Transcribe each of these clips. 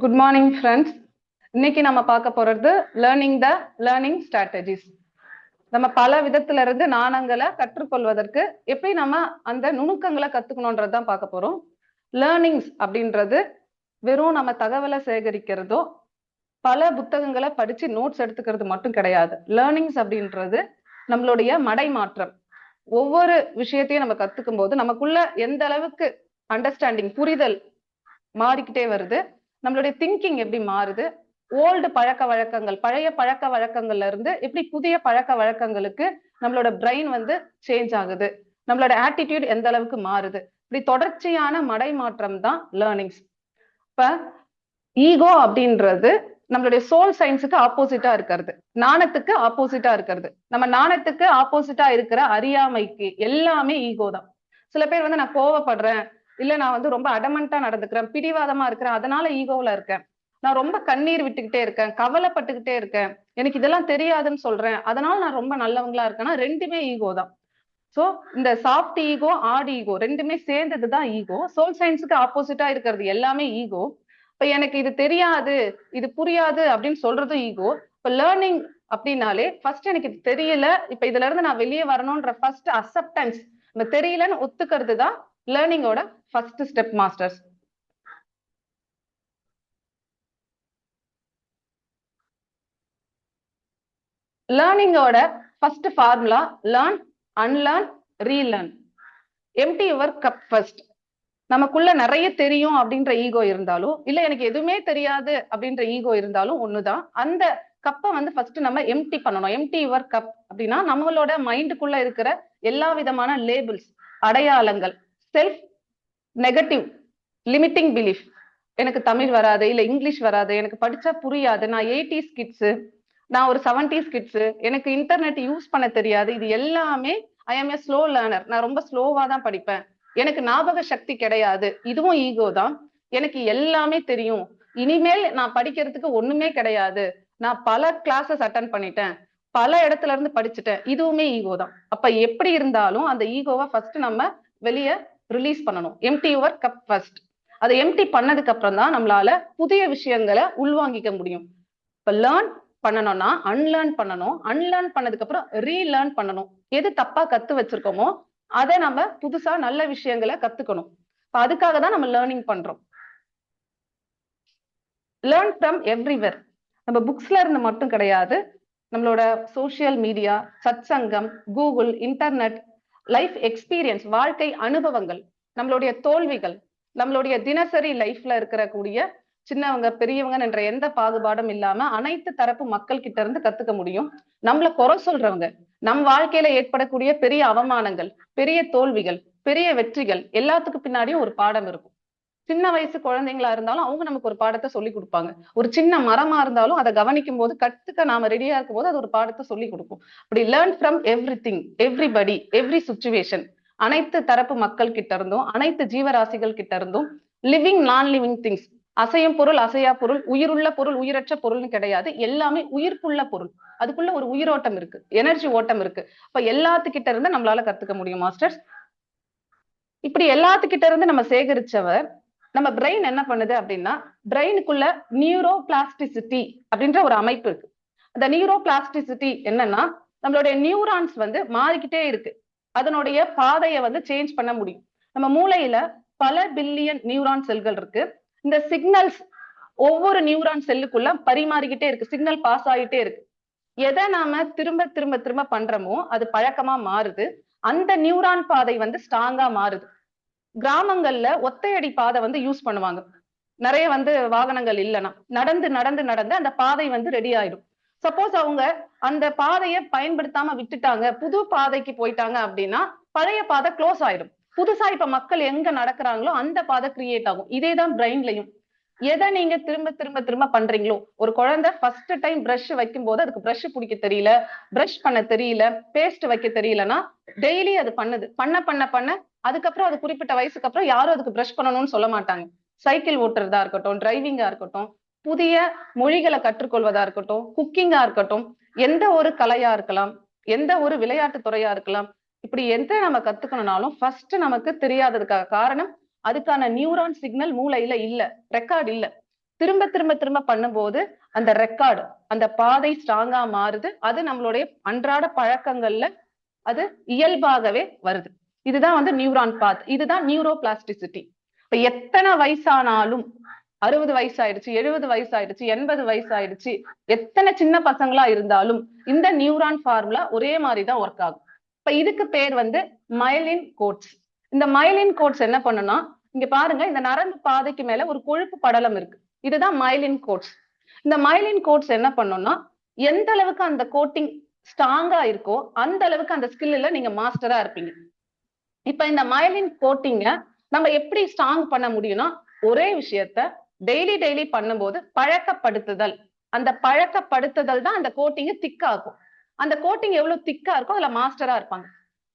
Good morning friends. இன்னைக்கு நம்ம பார்க்க போறது லேர்னிங் ஸ்ட்ராட்டஜிஸ். நம்ம பல விதத்துல இருந்து நாணங்களை கற்றுக்கொள்வதற்கு எப்படி நம்ம அந்த நுணுக்கங்களை கத்துக்கணும்ன்றதுதான் பார்க்க போறோம். லேர்னிங்ஸ் அப்படின்றது வெறும் நம்ம தகவலை சேகரிக்கிறதோ பல புத்தகங்களை படிச்சு நோட்ஸ் எடுத்துக்கிறது மட்டும் கிடையாது. லேர்னிங்ஸ் அப்படின்றது நம்மளுடைய மடைமாற்றம். ஒவ்வொரு விஷயத்தையும் நம்ம கத்துக்கும் போது நமக்குள்ள எந்த அளவுக்கு அண்டர்ஸ்டாண்டிங் புரிதல் மாறிக்கிட்டே வருது, நம்மளுடைய திங்கிங் எப்படி மாறுது, ஓல்டு பழக்க வழக்கங்கள் பழைய பழக்க வழக்கங்கள்ல இருந்து எப்படி புதிய பழக்க வழக்கங்களுக்கு நம்மளோட பிரெயின் சேஞ்ச் ஆகுது, நம்மளோட ஆட்டிடியூட் எந்த அளவுக்கு மாறுது, இப்படி தொடர்ச்சியான மடைமாற்றம் தான் லேர்னிங்ஸ். இப்ப ஈகோ அப்படின்றது நம்மளுடைய சோல் சயின்ஸுக்கு ஆப்போசிட்டா இருக்கிறது, நாணத்துக்கு ஆப்போசிட்டா இருக்கிறது. நம்ம நாணத்துக்கு ஆப்போசிட்டா இருக்கிற அறியாமைக்கு எல்லாமே ஈகோ தான். சில பேர் நான் கோவப்படுறேன், இல்ல நான் ரொம்ப அடமண்டா நடந்துக்கிறேன், பிடிவாதமா இருக்கிறேன், அதனால ஈகோல இருக்கேன். நான் ரொம்ப கண்ணீர் விட்டுக்கிட்டே இருக்கேன், கவலைப்பட்டுக்கிட்டே இருக்கேன், எனக்கு இதெல்லாம் தெரியாதுன்னு சொல்றேன், அதனால நான் ரொம்ப நல்லவங்களா இருக்கேன்னா ரெண்டுமே ஈகோ தான். சோ இந்த சாஃப்ட் ஈகோ ஹார்ட் ஈகோ ரெண்டுமே சேர்ந்ததுதான் ஈகோ. சோல் சயின்ஸுக்கு ஆப்போசிட்டா இருக்கிறது எல்லாமே ஈகோ. இப்ப எனக்கு இது தெரியாது, இது புரியாது அப்படின்னு சொல்றதும் ஈகோ. இப்ப லேர்னிங் அப்படின்னாலே ஃபர்ஸ்ட் எனக்கு இது தெரியல, இப்ப இதுல இருந்து நான் வெளியே வரணும்ன்ற ஃபர்ஸ்ட் அக்செப்டன்ஸ், இந்த தெரியலன்னு ஒத்துக்கிறது தான் லேர்னிங்கோட ஃபர்ஸ்ட் ஸ்டெப் மாஸ்டர்ஸ். லேர்னிங்கோட first formula learn, unlearn, relearn. Empty your cup first. நமக்குள்ள நிறைய தெரியும் அப்படின்ற ஈகோ இருந்தாலும், இல்ல எனக்கு எதுவுமே தெரியாது அப்படின்ற ஈகோ இருந்தாலும் ஒண்ணுதான். அந்த கப்பை ஃபர்ஸ்ட் நம்ம எம்டி பண்ணணும். எம்டி யுவர் கப் அப்படின்னா நம்மளோட மைண்டுக்குள்ள இருக்கிற எல்லா விதமான லேபிள்ஸ், அடையாளங்கள், செல்ஃப் நெகட்டிவ் லிமிட்டிங் பிலீஃப், எனக்கு தமிழ் வராது, இல்ல இங்கிலீஷ் வராது, எனக்கு படிச்சா புரியாது, நான் 80s கிட்ஸ், நான் ஒரு 70s கிட்ஸ், எனக்கு இன்டர்நெட் யூஸ் பண்ண தெரியாது, இது எல்லாமே I M A slow learner, நான் ரொம்ப ஸ்லோவா தான் படிப்பேன், எனக்கு ஞாபக சக்தி கிடையாது, இதுவும் ஈகோ தான். எனக்கு எல்லாமே தெரியும், இனிமேல் நான் படிக்கிறதுக்கு ஒண்ணுமே கிடையாது, நான் பல கிளாஸஸ் அட்டன் பண்ணிட்டேன், பல இடத்துல இருந்து படிச்சுட்டேன், இதுவுமே ஈகோ தான். அப்ப எப்படி இருந்தாலும் அந்த ஈகோவை ஃபர்ஸ்ட் நம்ம வெளியே ரிலீஸ் பண்ணணும். Empty your cup first. அதை எம்டி பண்ணதுக்கு அப்புறம் தான் நம்மளால புதிய விஷயங்களை உள்வாங்கிக்க முடியும். இப்ப லேர்ன் பண்ணணும்னா அன்லேர்ன் பண்ணணும், அன்லேர்ன் பண்ணதுக்கு அப்புறம் ரீலேர்ன் பண்ணணும். எது தப்பா கத்து வச்சிருக்கோமோ அதை நம்ம புதுசா நல்ல விஷயங்களை கத்துக்கணும். அதுக்காக தான் நம்ம லேர்னிங் பண்றோம். Learn from everywhere. நம்ம புக்ஸ்ல இருந்து மட்டும் கிடையாது, நம்மளோட சோசியல் மீடியா, சத்சங்கம், கூகுள், இன்டர்நெட், லைஃப் எக்ஸ்பீரியன்ஸ், வாழ்க்கை அனுபவங்கள், நம்மளுடைய தோல்விகள், நம்மளுடைய தினசரி லைஃப்ல இருக்கக்கூடிய சின்னவங்க பெரியவங்க என்ற எந்த பாகுபாடும் இல்லாம அனைத்து தரப்பு மக்கள் கிட்ட இருந்து கத்துக்க முடியும். நம்மள குறை சொல்றவங்க, நம் வாழ்க்கையில ஏற்படக்கூடிய பெரிய அவமானங்கள், பெரிய தோல்விகள், பெரிய வெற்றிகள் எல்லாத்துக்கு பின்னாடியும் ஒரு பாடம் இருக்கும். சின்ன வயசு குழந்தைங்களா இருந்தாலும் அவங்க நமக்கு ஒரு பாடத்தை சொல்லி கொடுப்பாங்க. ஒரு சின்ன மரமா இருந்தாலும் அதை கவனிக்கும் போது, கத்துக்க நாம ரெடியா இருக்கும் போது அது ஒரு பாடத்தை சொல்லி கொடுக்கும். அப்படி learn from every thing, everybody, every situation, அனைத்து தரப்பு மக்கள் கிட்ட இருந்தும், அனைத்து ஜீவராசிகள் கிட்ட இருந்தும், லிவிங் நான் லிவிங் திங்ஸ், அசையும் பொருள் அசையா பொருள், உயிருள்ள பொருள் உயிரற்ற பொருள்னு கிடையாது, எல்லாமே உயிர்ப்புள்ள பொருள். அதுக்குள்ள ஒரு உயிரோட்டம் இருக்கு, எனர்ஜி ஓட்டம் இருக்கு. அப்ப எல்லாத்துக்கிட்ட இருந்து நம்மளால கத்துக்க முடியும் மாஸ்டர்ஸ். இப்படி எல்லாத்துக்கிட்ட இருந்து நம்ம சேகரிச்சவர் நம்ம பிரெயின் என்ன பண்ணுது அப்படின்னா, பிரெயினுக்குள்ள நியூரோ பிளாஸ்டிசிட்டி அப்படின்ற ஒரு அமைப்பு இருக்கு. அந்த நியூரோ பிளாஸ்டிசிட்டி என்னன்னா, நம்மளுடைய நியூரான்ஸ் மாறிக்கிட்டே இருக்கு, அதனுடைய பாதையை சேஞ்ச் பண்ண முடியும். நம்ம மூளையில பல பில்லியன் நியூரான் செல்கள் இருக்கு. இந்த சிக்னல்ஸ் ஒவ்வொரு நியூரான் செல்லுக்குள்ள பரிமாறிக்கிட்டே இருக்கு, சிக்னல் பாஸ் ஆகிட்டே இருக்கு. எதை நாம திரும்ப திரும்ப திரும்ப பண்றோமோ அது பழக்கமா மாறுது, அந்த நியூரான் பாதை ஸ்ட்ராங்கா மாறுது. கிராமங்கள்ல ஒத்தையடி பாதை யூஸ் பண்ணுவாங்க. நிறைய வாகனங்கள் இல்லைன்னா நடந்து நடந்து நடந்து அந்த பாதை ரெடி ஆயிடும். சப்போஸ் அவங்க அந்த பாதையை பயன்படுத்தாம விட்டுட்டாங்க, புது பாதைக்கு போயிட்டாங்க அப்படின்னா பழைய பாதை க்ளோஸ் ஆயிடும். புதுசா இப்ப மக்கள் எங்க நடக்கிறாங்களோ அந்த பாதை கிரியேட் ஆகும். இதேதான் பிரெயின்லயும். எதை நீங்க திரும்ப திரும்ப திரும்ப பண்றீங்களோ, ஒரு குழந்தை ஃபர்ஸ்ட் டைம் பிரஷ் வைக்கும் போது அதுக்கு பிரஷ் பிடிக்க தெரியல, பிரஷ் பண்ண தெரியல, பேஸ்ட் வைக்க தெரியலன்னா டெய்லி அது பண்ணுது, பண்ண பண்ண பண்ண அதுக்கப்புறம் அது குறிப்பிட்ட வயசுக்கு அப்புறம் யாரும் அதுக்கு பிரஷ் பண்ணணும்னு சொல்ல மாட்டாங்க. சைக்கிள் ஓட்டுறதா இருக்கட்டும், டிரைவிங்கா இருக்கட்டும், புதிய மொழிகளை கற்றுக்கொள்வதா இருக்கட்டும், குக்கிங்கா இருக்கட்டும், எந்த ஒரு கலையா இருக்கலாம், எந்த ஒரு விளையாட்டு துறையா இருக்கலாம், இப்படி எந்த நம்ம கத்துக்கணும்னாலும் ஃபர்ஸ்ட் நமக்கு தெரியாததுக்காக காரணம் அதுக்கான நியூரான் சிக்னல் மூளையில இல்ல, ரெக்கார்ட் இல்ல. திரும்ப திரும்ப திரும்ப பண்ணும்போது அந்த ரெக்கார்டு, அந்த பாதை ஸ்ட்ராங்கா மாறுது. அது நம்மளுடைய அன்றாட பழக்கங்கள்ல அது இயல்பாகவே வருது. இதுதான் வந்து நியூரான் பாத். இதுதான் நியூரோபிளாஸ்டிசிட்டி. இப்ப எத்தனை வயசானாலும் 60 வயசு ஆயிடுச்சு, 70 வயசு ஆயிடுச்சு, 80 வயசு ஆயிடுச்சு, எத்தனை சின்ன பசங்களா இருந்தாலும் இந்த நியூரான் ஃபார்முலா ஒரே மாதிரி தான் ஒர்க் ஆகும். இப்ப இதுக்கு பேர் வந்து மயலின் கோட்ஸ். இந்த மயலின் கோட்ஸ் என்ன பண்ணுனா, இங்க பாருங்க, இந்த நரம்பு பாதைக்கு மேல ஒரு கொழுப்பு படலம் இருக்கு. இதுதான் மயலின் கோட்ஸ். இந்த மயலின் கோட்ஸ் என்ன பண்ணும்னா, எந்த அளவுக்கு அந்த கோட்டிங் ஸ்ட்ராங்கா இருக்கோ அந்த அளவுக்கு அந்த ஸ்கில்ல நீங்க மாஸ்டரா இருப்பீங்க. இப்ப இந்த மயலின் கோட்டிங்க நம்ம எப்படி ஸ்ட்ராங் பண்ண முடியும்னா, ஒரே விஷயத்த டெய்லி பண்ணும்போது பழக்கப்படுத்துதல். அந்த பழக்கப்படுத்துதல் தான் அந்த கோட்டிங்க திக்கா ஆக்கும். அந்த கோட்டிங் எவ்வளவு திக்கா இருக்கோ அதுல மாஸ்டரா இருப்பாங்க.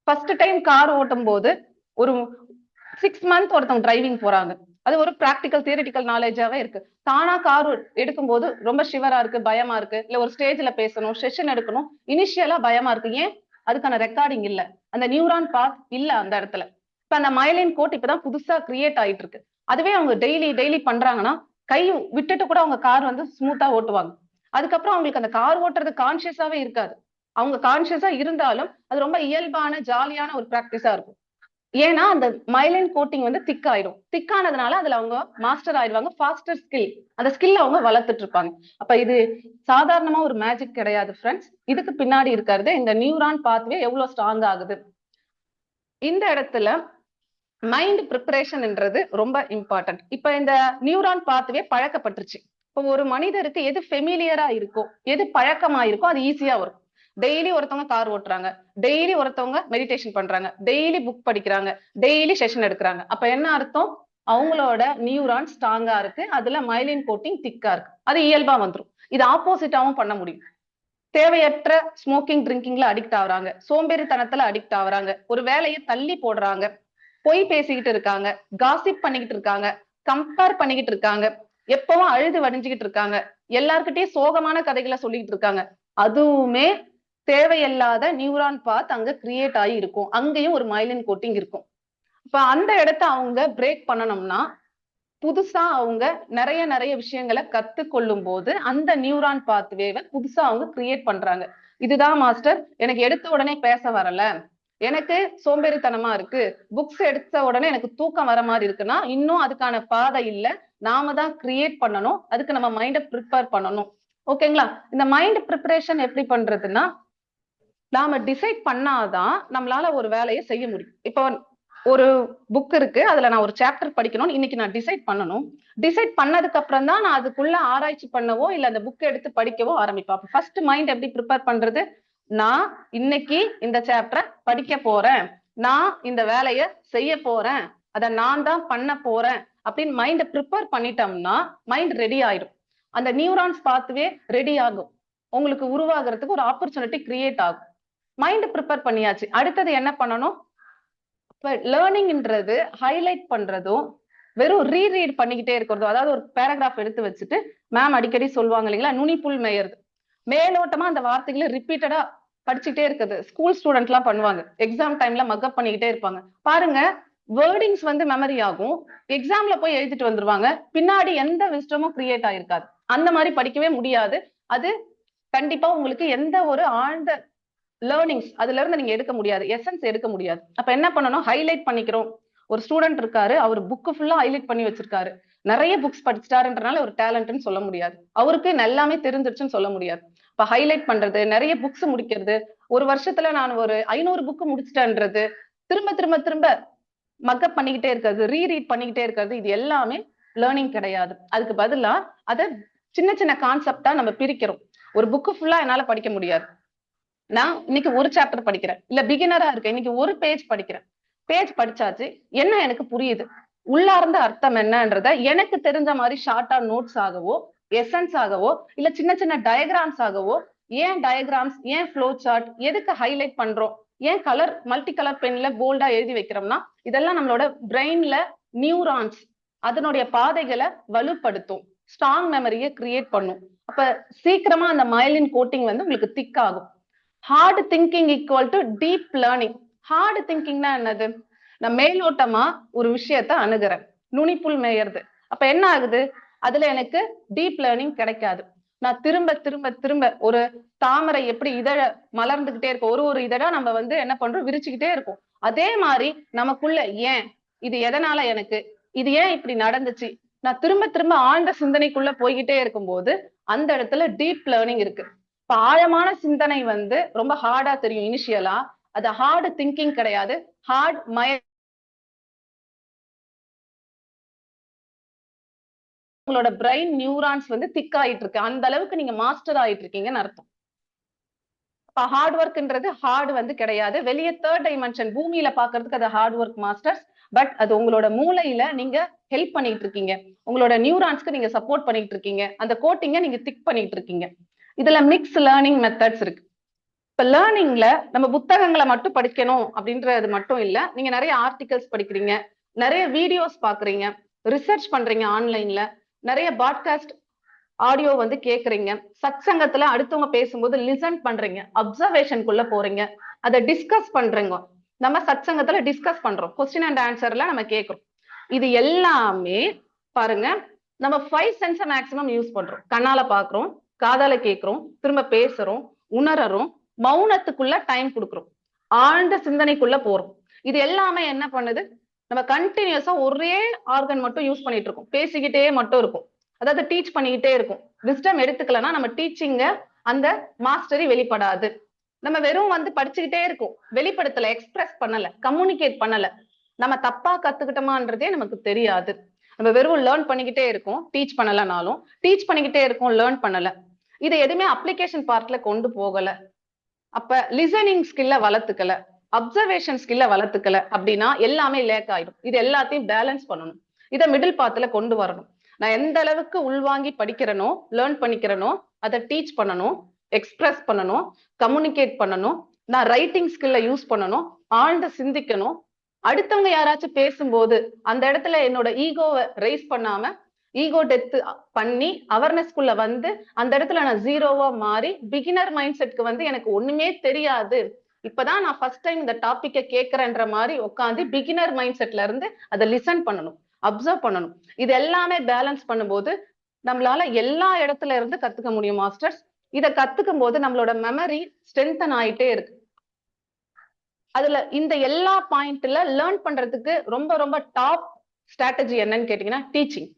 ஃபர்ஸ்ட் டைம் கார் ஓட்டும் போது ஒரு 6 மந்த் ஒருத்தவங்க டிரைவிங் போறாங்க. அது ஒரு பிராக்டிக்கல் தியரிட்டிக்கல் நாலேஜாவே இருக்கு. தானா கார் எடுக்கும்போது ரொம்ப ஷிவரா இருக்கு, பயமா இருக்கு, இல்ல ஒரு ஸ்டேஜ்ல பேசணும், செஷன் எடுக்கணும், இனிஷியலா பயமா இருக்கு. ஏன்? அதுக்கான ரெக்கார்டிங் இல்ல, அந்த நியூரான் பாத் இல்ல அந்த இடத்துல. இப்ப அந்த மயலின் கோட் இப்பதான் புதுசா கிரியேட் ஆயிட்டு இருக்கு. அதுவே அவங்க டெய்லி பண்றாங்கன்னா கை விட்டுட்டு கூட அவங்க கார் வந்து ஸ்மூத்தா ஓட்டுவாங்க. அதுக்கப்புறம் அவங்களுக்கு அந்த கார் ஓட்டுறது கான்சியஸாவே இருக்காது. அவங்க கான்சியஸா இருந்தாலும் அது ரொம்ப இயல்பான ஜாலியான ஒரு பிராக்டிஸா இருக்கும். ஏன்னா அந்த மயலின் கோட்டிங் வந்து திக் ஆயிடும். திக் ஆனதுனால அதுல அவங்க மாஸ்டர் ஆயிடுவாங்க. ஃபாஸ்டர் ஸ்கில், அந்த ஸ்கில் அவங்க வளர்த்துட்டு இருப்பாங்க. அப்ப இது சாதாரணமா ஒரு மேஜிக் கிடையாது ஃப்ரெண்ட்ஸ். இதுக்கு பின்னாடி இருக்கிறது இந்த நியூரான் பாத்வே எவ்வளவு ஸ்ட்ராங் ஆகுது. இந்த இடத்துல மைண்ட் ப்ரிப்பரேஷன்ன்றது ரொம்ப இம்பார்ட்டன்ட். இப்ப இந்த நியூரான் பாத்வே பழக்கப்பட்டுருச்சு. இப்போ ஒரு மனிதருக்கு எது ஃபெமிலியரா இருக்கோ, எது பழக்கமா இருக்கோ அது ஈஸியா வரும். டெய்லி ஒருத்தவங்க கார் ஓட்டுறாங்க, டெய்லி ஒருத்தவங்க மெடிடேஷன் பண்றாங்க, டெய்லி புக் படிக்கிறாங்க, டெய்லி செஷன் எடுக்கிறாங்க. அப்ப என்ன அர்த்தம்? அவங்களோட நியூரான் ஸ்ட்ராங்கா இருக்கு, அதுல மைலின் கோட்டிங் திக்கா இருக்கு. அது இயல்பா வந்துரும். இது ஆப்போசிட்டாவும் பண்ண முடியும். தேவையற்ற ஸ்மோக்கிங் ட்ரிங்கிங்ல அடிக்ட் ஆகுறாங்க, சோம்பேறித்தனத்துல அடிக்ட் ஆகுறாங்க, ஒரு வேலையை தள்ளி போடுறாங்க, பொய் பேசிக்கிட்டு இருக்காங்க, காசிப் பண்ணிக்கிட்டு இருக்காங்க, கம்பேர் பண்ணிக்கிட்டு இருக்காங்க, எப்பவும் அழுது வடிஞ்சுக்கிட்டு இருக்காங்க, எல்லார்கிட்டயும் சோகமான கதைகளை சொல்லிட்டு இருக்காங்க. அதுவுமே தேவையில்லாத நியூரான் பாத் அங்க கிரியேட் ஆகி இருக்கும். அங்கேயும் ஒரு மைலின் கோட்டிங் இருக்கும். இப்ப அந்த இடத்த அவங்க பிரேக் பண்ணணும்னா, புதுசா அவங்க நிறைய விஷயங்களை கத்துக்கொள்ளும் போது அந்த நியூரான் பாத்வேவை புதுசா அவங்க கிரியேட் பண்றாங்க. இதுதான் மாஸ்டர், எனக்கு எடுத்த உடனே பேச வரல, எனக்கு சோம்பேறித்தனமா இருக்கு, புக்ஸ் எடுத்த உடனே எனக்கு தூக்கம் வர மாதிரி இருக்குன்னா இன்னும் அதுக்கான பாதை இல்ல. நாம தான் கிரியேட் பண்ணணும். அதுக்கு நம்ம மைண்டை ப்ரிப்பேர் பண்ணணும். ஓகேங்களா? இந்த மைண்ட் ப்ரிப்பரேஷன் எப்படி பண்றதுன்னா, நாம டிசைட் பண்ணாதான் நம்மளால ஒரு வேலையை செய்ய முடியும். இப்போ ஒரு புக் இருக்கு, அதுல நான் ஒரு சாப்டர் படிக்கணும், இன்னைக்கு நான் டிசைட் பண்ணணும். டிசைட் பண்ணதுக்கு அப்புறம் தான் நான் அதுக்குள்ள ஆராய்ச்சி பண்ணவோ இல்ல அந்த புக் எடுத்து படிக்கவோ ஆரம்பிப்பேன். ஃபர்ஸ்ட் மைண்ட் எப்படி ப்ரிப்பேர் பண்றது? நான் இன்னைக்கு இந்த சாப்டரை படிக்க போறேன், நான் இந்த வேலையை செய்ய போறேன், அதை நான் தான் பண்ண போறேன் அப்படின்னு மைண்ட் ப்ரிப்பேர் பண்ணிட்டோம்னா மைண்ட் ரெடி ஆயிடும். அந்த நியூரான்ஸ் பாத்வே ரெடி ஆகும். உங்களுக்கு உருவாகிறதுக்கு ஒரு ஆப்பர்ச்சுனிட்டி கிரியேட் ஆகும். மைண்ட் ப்ரிப்பேர் பண்ணியாச்சு. அடுத்தது என்ன பண்ணணும்? லேர்னிங்ன்றது ஹைலைட் பண்றதும் வெறும் ரீரீட் பண்ணிக்கிட்டே இருக்கிறதும். அதாவது ஒரு பேராகிராஃப் எடுத்து வச்சுட்டு மேம் அடிக்கடி சொல்லுவாங்க இல்லைங்களா, நுனிப்புல் மேயறது. மேலோட்டமா அந்த வார்த்தைகளை ரிப்பீட்டடா படிச்சுட்டே இருக்குது. ஸ்கூல் ஸ்டூடெண்ட் எல்லாம் பண்ணுவாங்க. எக்ஸாம் டைம்ல மக்கப் பண்ணிக்கிட்டே இருப்பாங்க. பாருங்க, வேர்டிங்ஸ் வந்து மெமரி ஆகும், எக்ஸாம்ல போய் எழுதிட்டு வந்துருவாங்க, பின்னாடி எந்த விஸ்டமும் கிரியேட் ஆயிருக்காது. அந்த மாதிரி படிக்கவே முடியாது. அது கண்டிப்பா உங்களுக்கு எந்த ஒரு ஆழ்ந்த லேர்னிங்ஸ் அதுல இருந்து நீங்க எடுக்க முடியாது, எசன்ஸ் எடுக்க முடியாது. அப்ப என்ன பண்ணணும்? ஹைலைட் பண்ணிக்கிறோம். ஒரு ஸ்டூடெண்ட் இருக்காரு, அவர் புக் ஃபுல்லா ஹைலைட் பண்ணி வச்சிருக்காரு, நிறைய புக்ஸ் படிச்சுட்டாருன்றனால ஒரு டேலண்ட்னு சொல்ல முடியாது, அவருக்கு எல்லாமே தெரிஞ்சிருச்சுன்னு சொல்ல முடியாது. இப்ப ஹைலைட் பண்றது, நிறைய புக்ஸ் முடிக்கிறது, ஒரு வருஷத்துல நான் ஒரு 500 புக் முடிச்சிட்டேன்றது, திரும்ப மக்கப் பண்ணிக்கிட்டே இருக்கிறது, ரீரீட் பண்ணிக்கிட்டே இருக்கிறது, இது எல்லாமே லேர்னிங் கிடையாது. அதுக்கு பதிலா அதை சின்ன கான்செப்டா நம்ம பிரிக்கிறோம். ஒரு புக் ஃபுல்லா என்னால படிக்க முடியாது, நான் இன்னைக்கு ஒரு சாப்டர் படிக்கிறேன், இல்ல பிகினரா இருக்கேன், இன்னைக்கு ஒரு பேஜ் படிக்கிறேன். பேஜ் படிச்சாச்சு, என்ன எனக்கு புரியுது, உள்ளார்ந்த அர்த்தம் என்னன்றத எனக்கு தெரிஞ்ச மாதிரி ஷார்ட்டா நோட்ஸ் ஆகவோ, எசன்ஸ் ஆகவோ, இல்ல சின்ன டயக்ராம்ஸ் ஆகவோ, ஏன் டயக்ராம்ஸ், ஏன் ஃப்ளோ சார்ட், எதுக்கு ஹைலைட் பண்றோம், ஏன் கலர் மல்டி கலர் பென்ல போல்டா எழுதி வைக்கிறோம்னா, இதெல்லாம் நம்மளோட பிரெயின்ல நியூரான்ஸ் அதனுடைய பாதைகளை வலுப்படுத்தும், ஸ்ட்ராங் மெமரியை கிரியேட் பண்ணும். அப்ப சீக்கிரமா அந்த மயலின் கோட்டிங் வந்து உங்களுக்கு திக் ஆகும். Hard thinking equal to deep learning. Hard திங்கிங்னா என்னது? நான் மேலோட்டமா ஒரு விஷயத்த அணுகிறேன், நுனிப்புல் மேயறது. அப்ப என்ன ஆகுது? அதுல எனக்கு டீப் லேர்னிங் கிடைக்காது. நான் திரும்ப திரும்ப திரும்ப ஒரு தாமரை எப்படி இதழ மலர்ந்துகிட்டே இருக்கும், ஒரு இதழா நம்ம வந்து என்ன பண்றோம், விரிச்சுக்கிட்டே இருக்கும். அதே மாதிரி நமக்குள்ள ஏன் இது எதனால எனக்கு இது ஏன் இப்படி நடந்துச்சு, நான் திரும்ப திரும்ப ஆழ்ந்த சிந்தனைக்குள்ள போய்கிட்டே இருக்கும்போது அந்த இடத்துல டீப் லேர்னிங் இருக்கு. இப்ப ஆழமான சிந்தனை வந்து ரொம்ப ஹார்டா தெரியும் இனிஷியலா. அது ஹார்டு திங்கிங் கிடையாது, ஹார்ட் உங்களோட பிரெயின் நியூரான்ஸ் வந்து திக் ஆயிட்டு இருக்கு. அந்த அளவுக்கு நீங்க மாஸ்டர் ஆயிட்டு இருக்கீங்கன்னு அர்த்தம். இப்ப ஹார்ட் ஒர்க்ன்றது ஹார்ட் வந்து கிடையாது. வெளியே தேர்ட் டைமென்ஷன் பூமியில பாக்குறதுக்கு அது ஹார்ட் ஒர்க் மாஸ்டர்ஸ். பட் அது உங்களோட மூளையில நீங்க ஹெல்ப் பண்ணிட்டு இருக்கீங்க. உங்களோட நியூரான்ஸ்க்கு நீங்க சப்போர்ட் பண்ணிட்டு இருக்கீங்க. அந்த கோட்டிங்க நீங்க திக் பண்ணிட்டு இருக்கீங்க. இதுல மிக்ஸ் லேர்னிங் மெத்தட்ஸ் இருக்கு. இப்ப லேர்னிங்ல நம்ம புத்தகங்களை மட்டும் படிக்கணும் அப்படின்றது மட்டும் இல்ல. நீங்க நிறைய ஆர்டிகல்ஸ் படிக்கிறீங்க, நிறைய வீடியோஸ் பாக்குறீங்க, ரிசர்ச் பண்றீங்க ஆன்லைன்ல, நிறைய பாட்காஸ்ட் ஆடியோ வந்து கேக்குறீங்க, சத் சங்கத்துல அடுத்தவங்க பேசும்போது லிசன் பண்றீங்க, அப்சர்வேஷனுக்குள்ள போறீங்க, அதை டிஸ்கஸ் பண்றீங்க. நம்ம சத் சங்கத்துல டிஸ்கஸ் பண்றோம், கொஸ்டின் அண்ட் ஆன்சர்ல நம்ம கேட்கிறோம். இது எல்லாமே பாருங்க, நம்ம 5 சென்ஸ் மேக்ஸிமம் யூஸ் பண்றோம். கண்ணால பாக்குறோம், காதால கேட்கிறோம், திரும்ப பேசுறோம், உணர்றோம், மௌனத்துக்குள்ள டைம் கொடுக்குறோம், ஆழ்ந்த சிந்தனைக்குள்ள போறோம். இது எல்லாமே என்ன பண்ணுது, நம்ம கண்டினியூஸா ஒரே ஆர்கன் மட்டும் யூஸ் பண்ணிட்டு இருக்கோம், பேசிக்கிட்டே மட்டும் இருக்கும். அதாவது டீச் பண்ணிக்கிட்டே இருக்கும். விஸ்டம் எடுத்துக்கலன்னா நம்ம டீச்சிங்க அந்த மாஸ்டரி வெளிப்படாது. நம்ம வெறும் வந்து படிச்சுக்கிட்டே இருக்கும், வெளிப்படுத்தல, எக்ஸ்பிரஸ் பண்ணல, கம்யூனிகேட் பண்ணல. நம்ம தப்பா கத்துக்கிட்டோமான்றதே நமக்கு தெரியாது. நம்ம வெறும் லேர்ன் பண்ணிக்கிட்டே இருக்கும், டீச் பண்ணலனாலும் டீச் பண்ணிக்கிட்டே இருக்கும், லேர்ன் பண்ணல. இது எதுவுமே அப்ளிகேஷன் பார்ட்ல கொண்டு போகல. அப்ப லிசனிங் ஸ்கில்ல வளர்த்துக்கல, அப்சர்வேஷன் ஸ்கில்ல வளர்த்துக்கல அப்படின்னா எல்லாமே லேக் ஆயிடும். இது எல்லாத்தையும் பேலன்ஸ் பண்ணணும். இதை மிடில் பாத்துல கொண்டு வரணும். நான் எந்த அளவுக்கு உள்வாங்கி படிக்கிறனோ, லேர்ன் பண்ணிக்கிறனோ, அதை டீச் பண்ணணும், எக்ஸ்பிரஸ் பண்ணணும், கம்யூனிகேட் பண்ணணும், நான் ரைட்டிங் ஸ்கில்ல யூஸ் பண்ணணும், ஆழ்ந்து சிந்திக்கணும். அடுத்தவங்க யாராச்சும் பேசும்போது அந்த இடத்துல என்னோட ஈகோவை ரைஸ் பண்ணாம, ஈகோ டெத் பண்ணி அவேர்னஸ்குள்ள வந்து அந்த இடத்துல நான் ஜீரோவா மாறி பிகினர் மைண்ட் செட்க்கு வந்து எனக்கு ஒண்ணுமே தெரியாது, இப்பதான் நான் ஃபர்ஸ்ட் டைம் இந்த டாபிக்கை கேட்கறேன்ற மாதிரி உட்காந்து பிகினர் மைண்ட் செட்ல இருந்து அதை லிசன் பண்ணணும், அப்சர்வ் பண்ணணும். இது எல்லாமே பேலன்ஸ் பண்ணும்போது நம்மளால எல்லா இடத்துல இருந்து கத்துக்க முடியும் மாஸ்டர்ஸ். இதை கத்துக்கும் போது நம்மளோட மெமரி ஸ்ட்ரென்தன் ஆயிட்டே இருக்கு. அதுல இந்த எல்லா பாயிண்ட்ல லேர்ன் பண்றதுக்கு ரொம்ப ரொம்ப டாப் ஸ்ட்ராட்டஜி என்னன்னு கேட்டீங்கன்னா டீச்சிங்.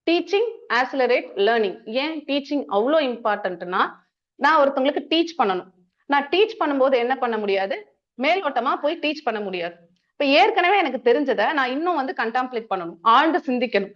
Teaching accelerate learning. ஏன் டீச்சிங் அவ்வளோ இம்பார்ட்டன்ட்னா, நான் ஒருத்தவங்களுக்கு டீச் பண்ணணும். நான் டீச் பண்ணும்போது என்ன பண்ண முடியாது, மேலோட்டமா போய் டீச் பண்ண முடியாது. இப்ப ஏற்கனவே எனக்கு தெரிஞ்சதை நான் இன்னும் வந்து கண்டாம்ப்ளேட் பண்ணணும், ஆழ்ந்து சிந்திக்கணும்.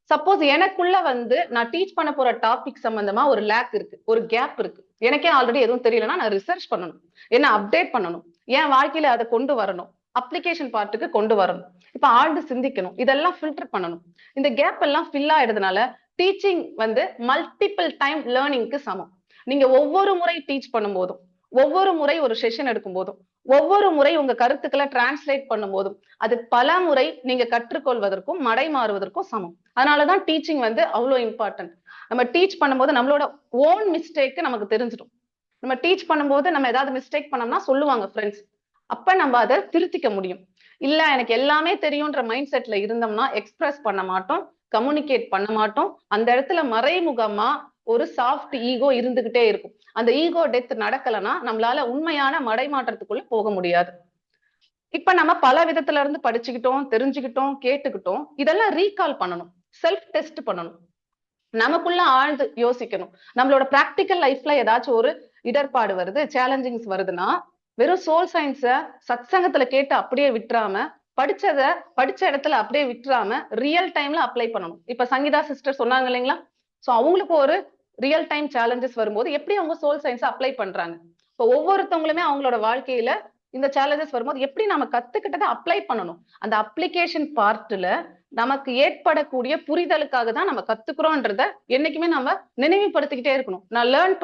சப்போஸ் எனக்குள்ள வந்து நான் டீச் பண்ண போற டாபிக் சம்பந்தமா ஒரு லேக் இருக்கு, ஒரு கேப் இருக்கு, எனக்கே ஆல்ரெடி எதுவும் தெரியலன்னா நான் ரிசர்ச் பண்ணணும், என்ன அப்டேட் பண்ணணும், என் வாழ்க்கையில அதை கொண்டு வரணும், அப்ளிகேஷன் பார்ட்டுக்கு கொண்டு வரணும். இப்ப ஆழ்ந்து சிந்திக்கணும், இதெல்லாம் ஃபில்டர் பண்ணணும். இந்த கேப் எல்லாம் ஃபில் ஆயிடுறதுனால டீச்சிங் வந்து மல்டிபிள் டைம் லேர்னிங்க்கு சமம். நீங்க ஒவ்வொரு முறை டீச் பண்ணும் போதும், ஒவ்வொரு முறை ஒரு செஷன் எடுக்கும் போதும், ஒவ்வொரு முறை உங்க கருத்துக்களை டிரான்ஸ்லேட் பண்ணும் போதும் அது பல முறை நீங்க கற்றுக்கொள்வதற்கும் மடை மாறுவதற்கும் சமம். அதனாலதான் டீச்சிங் வந்து அவ்வளவு இம்பார்ட்டன்ட். நம்ம டீச் பண்ணும்போது நம்மளோட ஓன் மிஸ்டேக் நமக்கு தெரிஞ்சிடும். நம்ம டீச் பண்ணும்போது நம்ம ஏதாவது மிஸ்டேக் பண்ணோம்னா சொல்லுவாங்க ஃப்ரெண்ட்ஸ், அப்ப நம்ம அதை திருத்திக்க முடியும். இல்ல எனக்கு எல்லாமே தெரியும்ன்ற மைண்ட் செட்ல இருந்தோம்னா எக்ஸ்பிரஸ் பண்ண மாட்டோம், கம்யூனிகேட் பண்ண மாட்டோம். அந்த இடத்துல மறைமுகமா ஒரு சாஃப்ட் ஈகோ இருந்துகிட்டே இருக்கும். அந்த ஈகோ டெத் நடக்கலன்னா நம்மளால உண்மையான மடைமாற்றத்துக்குள்ள போக முடியாது. இப்ப நம்ம பல விதத்துல இருந்து படிச்சுக்கிட்டோம், தெரிஞ்சுக்கிட்டோம், கேட்டுக்கிட்டோம். இதெல்லாம் ரீகால் பண்ணணும், செல்ஃப் டெஸ்ட் பண்ணணும், நமக்குள்ள ஆழ்ந்து யோசிக்கணும். நம்மளோட பிராக்டிக்கல் லைஃப்ல ஏதாச்சும் ஒரு இடர்பாடு வருது, சேலஞ்சிங்ஸ் வருதுன்னா வெறும் சோல் சயின்ஸ சத் சங்கத்துல கேட்டு அப்படியே விட்டுறாம, படிச்ச இடத்துல அப்படியே விட்டுறாம ரியல் டைம்ல அப்ளை பண்ணணும். இப்ப சங்கீதா சிஸ்டர் சொன்னாங்க இல்லைங்களா, சோ அவங்களுக்கு ஒரு ரியல் டைம் சேலஞ்சஸ் வரும்போது எப்படி அவங்க சோல் சயின்ஸ் அப்ளை பண்றாங்க. இப்போ ஒவ்வொருத்தவங்களுமே அவங்களோட வாழ்க்கையில இந்த சேலஞ்சஸ் வரும்போது எப்படி நம்ம கத்துக்கிட்டதை அப்ளை பண்ணணும். அந்த அப்ளிகேஷன் பார்ட்ல நமக்கு ஏற்படக்கூடிய புரிதலுக்காக தான் நம்ம கத்துக்கிறோம்ன்றத என்னைக்குமே நம்ம நினைவுபடுத்திக்கிட்டே இருக்கணும். நான் லேர்ன்